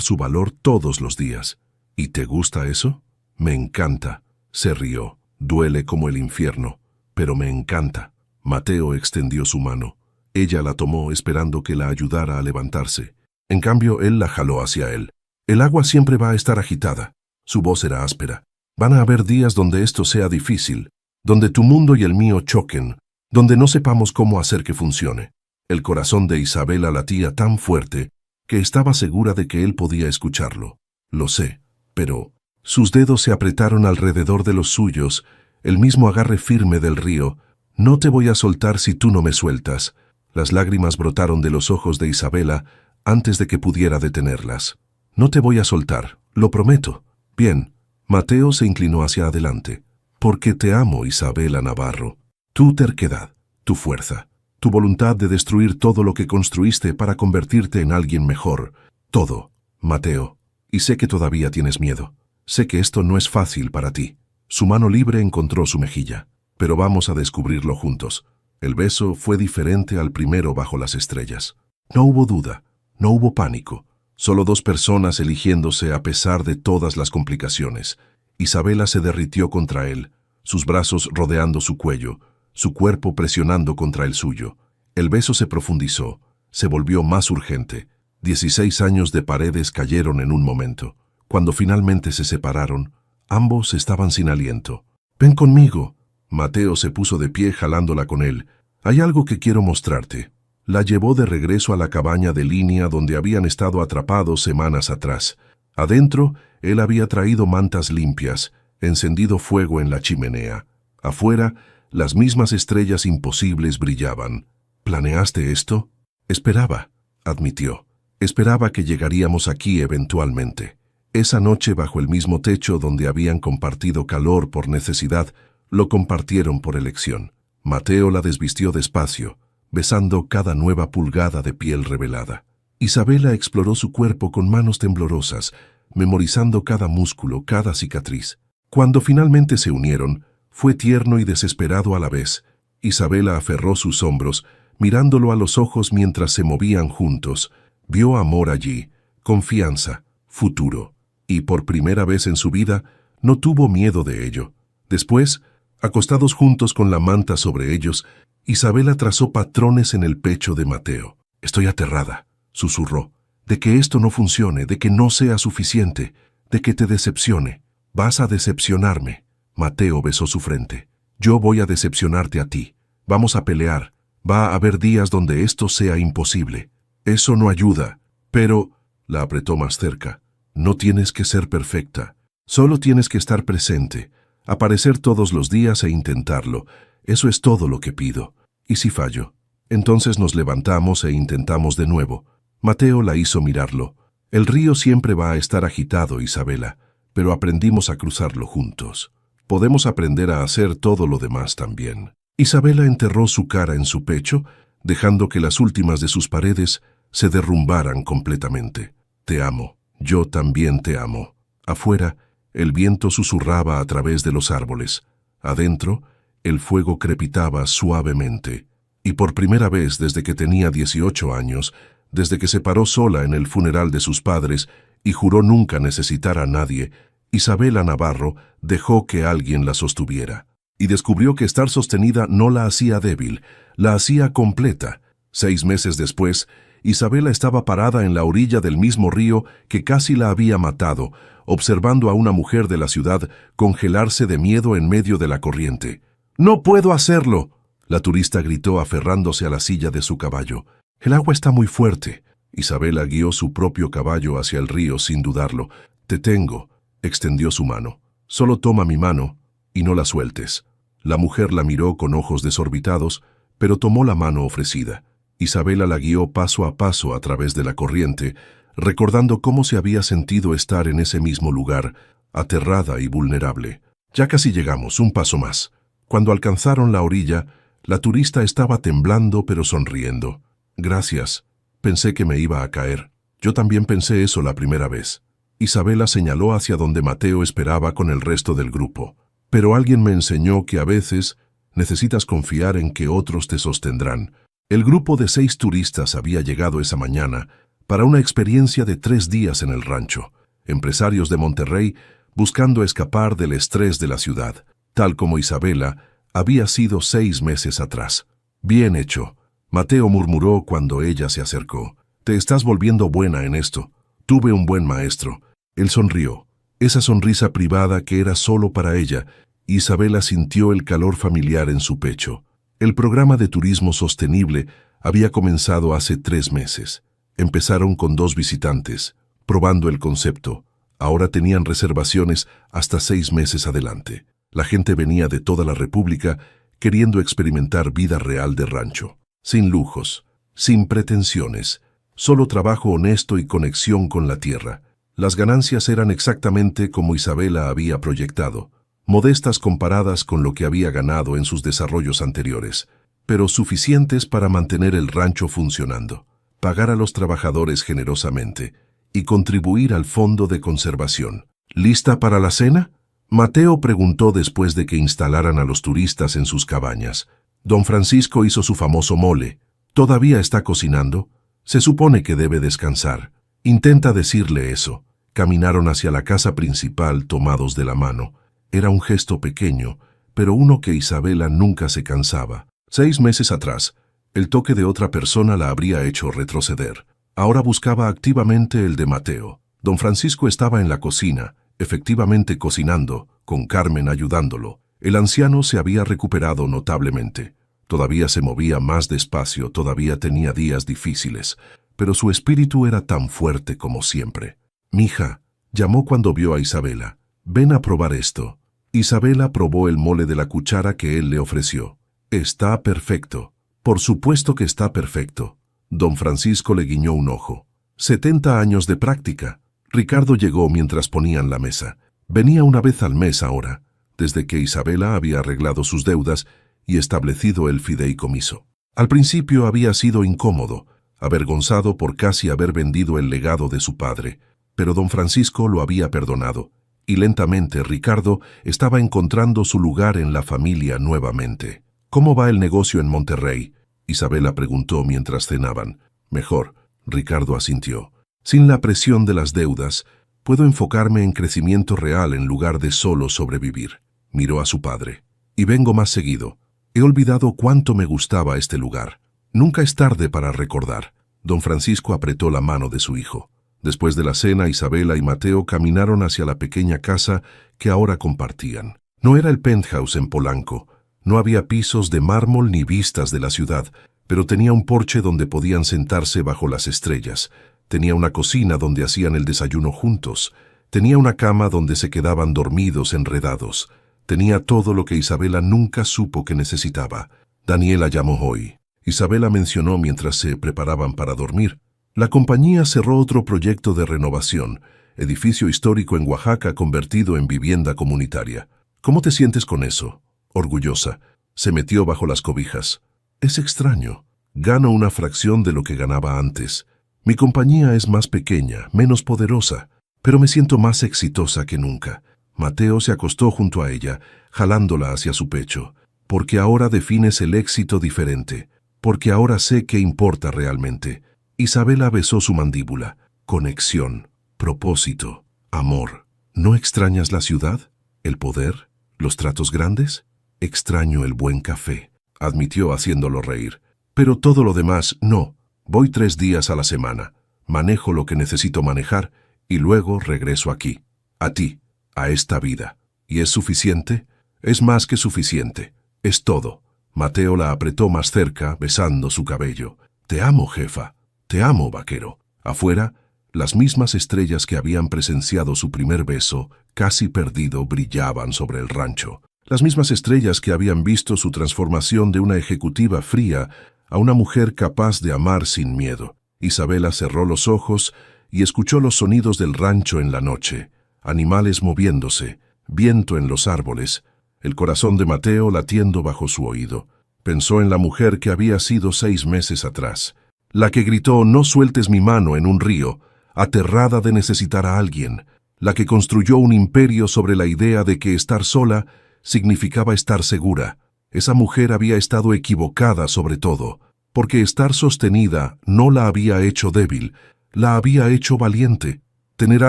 su valor todos los días. ¿Y te gusta eso? Me encanta. Se rió. Duele como el infierno, pero me encanta. Mateo extendió su mano. Ella la tomó esperando que la ayudara a levantarse. En cambio, él la jaló hacia él. El agua siempre va a estar agitada. Su voz era áspera. Van a haber días donde esto sea difícil, donde tu mundo y el mío choquen, donde no sepamos cómo hacer que funcione. El corazón de Isabela latía tan fuerte que estaba segura de que él podía escucharlo. Lo sé, pero... Sus dedos se apretaron alrededor de los suyos, el mismo agarre firme del río. No te voy a soltar si tú no me sueltas. Las lágrimas brotaron de los ojos de Isabela antes de que pudiera detenerlas. No te voy a soltar, lo prometo. Bien. Mateo se inclinó hacia adelante. Porque te amo, Isabela Navarro. Tu terquedad, tu fuerza, tu voluntad de destruir todo lo que construiste para convertirte en alguien mejor. Todo, Mateo. Y sé que todavía tienes miedo. Sé que esto no es fácil para ti. Su mano libre encontró su mejilla. Pero vamos a descubrirlo juntos. El beso fue diferente al primero bajo las estrellas. No hubo duda, no hubo pánico. Solo 2 personas eligiéndose a pesar de todas las complicaciones. Isabela se derritió contra él, sus brazos rodeando su cuello, su cuerpo presionando contra el suyo. El beso se profundizó, se volvió más urgente. 16 años de paredes cayeron en un momento. Cuando finalmente se separaron, ambos estaban sin aliento. «Ven conmigo». Mateo se puso de pie jalándola con él. «Hay algo que quiero mostrarte». La llevó de regreso a la cabaña de línea donde habían estado atrapados semanas atrás. Adentro, él había traído mantas limpias, encendido fuego en la chimenea. Afuera, las mismas estrellas imposibles brillaban. ¿Planeaste esto? Esperaba, admitió. Esperaba que llegaríamos aquí eventualmente. Esa noche, bajo el mismo techo donde habían compartido calor por necesidad, lo compartieron por elección. Mateo la desvistió despacio, besando cada nueva pulgada de piel revelada. Isabela exploró su cuerpo con manos temblorosas, memorizando cada músculo, cada cicatriz. Cuando finalmente se unieron, fue tierno y desesperado a la vez. Isabela aferró sus hombros, mirándolo a los ojos mientras se movían juntos. Vio amor allí, confianza, futuro. Y por primera vez en su vida, no tuvo miedo de ello. Después, acostados juntos con la manta sobre ellos, Isabela trazó patrones en el pecho de Mateo. «Estoy aterrada», susurró, «de que esto no funcione, de que no sea suficiente, de que te decepcione. Vas a decepcionarme». Mateo besó su frente. «Yo voy a decepcionarte a ti. Vamos a pelear. Va a haber días donde esto sea imposible. Eso no ayuda, pero...» La apretó más cerca. «No tienes que ser perfecta. Solo tienes que estar presente, aparecer todos los días e intentarlo. Eso es todo lo que pido. ¿Y si fallo? Entonces nos levantamos e intentamos de nuevo». Mateo la hizo mirarlo. «El río siempre va a estar agitado, Isabela, pero aprendimos a cruzarlo juntos. Podemos aprender a hacer todo lo demás también». Isabela enterró su cara en su pecho, dejando que las últimas de sus paredes se derrumbaran completamente. «Te amo. Yo también te amo». Afuera, el viento susurraba a través de los árboles. Adentro, el fuego crepitaba suavemente. Y por primera vez desde que tenía 18 años, desde que se paró sola en el funeral de sus padres y juró nunca necesitar a nadie, Isabela Navarro dejó que alguien la sostuviera. Y descubrió que estar sostenida no la hacía débil, la hacía completa. 6 meses después, Isabela estaba parada en la orilla del mismo río que casi la había matado, observando a una mujer de la ciudad congelarse de miedo en medio de la corriente. «¡No puedo hacerlo!», la turista gritó aferrándose a la silla de su caballo. «El agua está muy fuerte». Isabela guió su propio caballo hacia el río sin dudarlo. «Te tengo», extendió su mano. «Solo toma mi mano y no la sueltes». La mujer la miró con ojos desorbitados, pero tomó la mano ofrecida. Isabela la guió paso a paso a través de la corriente, recordando cómo se había sentido estar en ese mismo lugar, aterrada y vulnerable. «Ya casi llegamos, un paso más». Cuando alcanzaron la orilla, la turista estaba temblando pero sonriendo. «Gracias. Pensé que me iba a caer». «Yo también pensé eso la primera vez». Isabela señaló hacia donde Mateo esperaba con el resto del grupo. «Pero alguien me enseñó que a veces necesitas confiar en que otros te sostendrán». El grupo de 6 turistas había llegado esa mañana para una experiencia de 3 días en el rancho. Empresarios de Monterrey buscando escapar del estrés de la ciudad, tal como Isabela había sido 6 meses atrás. «Bien hecho», Mateo murmuró cuando ella se acercó. «Te estás volviendo buena en esto. Tuve un buen maestro». Él sonrió. Esa sonrisa privada que era solo para ella, Isabela sintió el calor familiar en su pecho. El programa de turismo sostenible había comenzado hace 3 meses. Empezaron con 2 visitantes, probando el concepto. Ahora tenían reservaciones hasta 6 meses adelante. La gente venía de toda la República queriendo experimentar vida real de rancho. Sin lujos, sin pretensiones, solo trabajo honesto y conexión con la tierra. Las ganancias eran exactamente como Isabela había proyectado, modestas comparadas con lo que había ganado en sus desarrollos anteriores, pero suficientes para mantener el rancho funcionando, pagar a los trabajadores generosamente y contribuir al fondo de conservación. «¿Lista para la cena?», Mateo preguntó después de que instalaran a los turistas en sus cabañas. «Don Francisco hizo su famoso mole. ¿Todavía está cocinando? Se supone que debe descansar. Intenta decirle eso». Caminaron hacia la casa principal tomados de la mano. Era un gesto pequeño, pero uno que Isabela nunca se cansaba. 6 meses atrás, el toque de otra persona la habría hecho retroceder. Ahora buscaba activamente el de Mateo. Don Francisco estaba en la cocina, efectivamente cocinando, con Carmen ayudándolo. El anciano se había recuperado notablemente. Todavía se movía más despacio, todavía tenía días difíciles, pero su espíritu era tan fuerte como siempre. «Mija», Llamó cuando vio a Isabela. «Ven a probar esto». Isabela probó el mole de la cuchara que él le ofreció. «Está perfecto». «Por supuesto que está perfecto». Don Francisco le guiñó un ojo. 70 años de práctica. Ricardo llegó mientras ponían la mesa. Venía una vez al mes ahora, desde que Isabela había arreglado sus deudas y establecido el fideicomiso. Al principio había sido incómodo, avergonzado por casi haber vendido el legado de su padre, pero don Francisco lo había perdonado, y lentamente Ricardo estaba encontrando su lugar en la familia nuevamente. «¿Cómo va el negocio en Monterrey?», Isabela preguntó mientras cenaban. «Mejor», Ricardo asintió. «Sin la presión de las deudas, puedo enfocarme en crecimiento real en lugar de solo sobrevivir». Miró a su padre. «Y vengo más seguido. He olvidado cuánto me gustaba este lugar. Nunca es tarde para recordar». Don Francisco apretó la mano de su hijo. Después de la cena, Isabela y Mateo caminaron hacia la pequeña casa que ahora compartían. No era el penthouse en Polanco. No había pisos de mármol ni vistas de la ciudad, pero tenía un porche donde podían sentarse bajo las estrellas. Tenía una cocina donde hacían el desayuno juntos. Tenía una cama donde se quedaban dormidos enredados. Tenía todo lo que Isabela nunca supo que necesitaba. Daniela llamó hoy. Isabela mencionó mientras se preparaban para dormir. La compañía cerró otro proyecto de renovación, edificio histórico en Oaxaca convertido en vivienda comunitaria. «¿Cómo te sientes con eso?» Orgullosa. Se metió bajo las cobijas. «Es extraño. Gano una fracción de lo que ganaba antes. Mi compañía es más pequeña, menos poderosa, pero me siento más exitosa que nunca». Mateo se acostó junto a ella, jalándola hacia su pecho. «Porque ahora defines el éxito diferente. Porque ahora sé qué importa realmente». Isabela besó su mandíbula. «Conexión, propósito, amor. ¿No extrañas la ciudad? ¿El poder? ¿Los tratos grandes?» «Extraño el buen café», admitió haciéndolo reír. «Pero todo lo demás, no. Voy 3 días a la semana. Manejo lo que necesito manejar y luego regreso aquí. A ti, a esta vida. ¿Y es suficiente?» «Es más que suficiente. Es todo». Mateo la apretó más cerca, besando su cabello. «Te amo, jefa. Te amo, vaquero». Afuera, las mismas estrellas que habían presenciado su primer beso, casi perdido, brillaban sobre el rancho. Las mismas estrellas que habían visto su transformación de una ejecutiva fría a una mujer capaz de amar sin miedo. Isabela cerró los ojos y escuchó los sonidos del rancho en la noche. Animales moviéndose, viento en los árboles, el corazón de Mateo latiendo bajo su oído. Pensó en la mujer que había sido 6 meses atrás. La que gritó «No sueltes mi mano» en un río, aterrada de necesitar a alguien. La que construyó un imperio sobre la idea de que estar sola significaba estar segura. Esa mujer había estado equivocada sobre todo, porque estar sostenida no la había hecho débil, la había hecho valiente. Tener a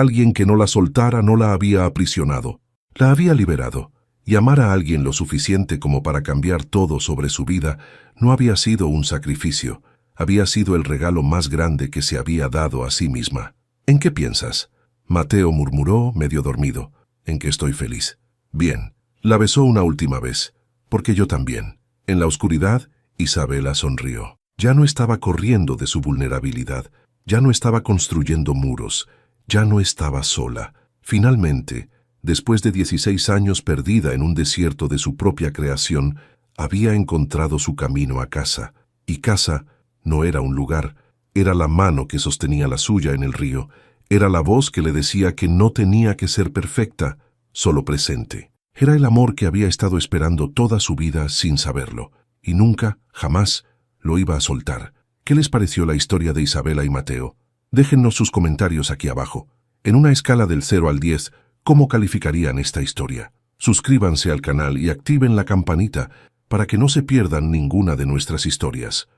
alguien que no la soltara no la había aprisionado, la había liberado. Y amar a alguien lo suficiente como para cambiar todo sobre su vida no había sido un sacrificio. Había sido el regalo más grande que se había dado a sí misma. «¿En qué piensas?», Mateo murmuró, medio dormido. «En que estoy feliz». «Bien». La besó una última vez. «Porque yo también». En la oscuridad, Isabela sonrió. Ya no estaba corriendo de su vulnerabilidad. Ya no estaba construyendo muros. Ya no estaba sola. Finalmente, después de 16 años perdida en un desierto de su propia creación, había encontrado su camino a casa. Y casa no era un lugar, era la mano que sostenía la suya en el río, era la voz que le decía que no tenía que ser perfecta, solo presente. Era el amor que había estado esperando toda su vida sin saberlo, y nunca, jamás, lo iba a soltar. ¿Qué les pareció la historia de Isabela y Mateo? Déjennos sus comentarios aquí abajo. En una escala del 0 al 10, ¿cómo calificarían esta historia? Suscríbanse al canal y activen la campanita para que no se pierdan ninguna de nuestras historias.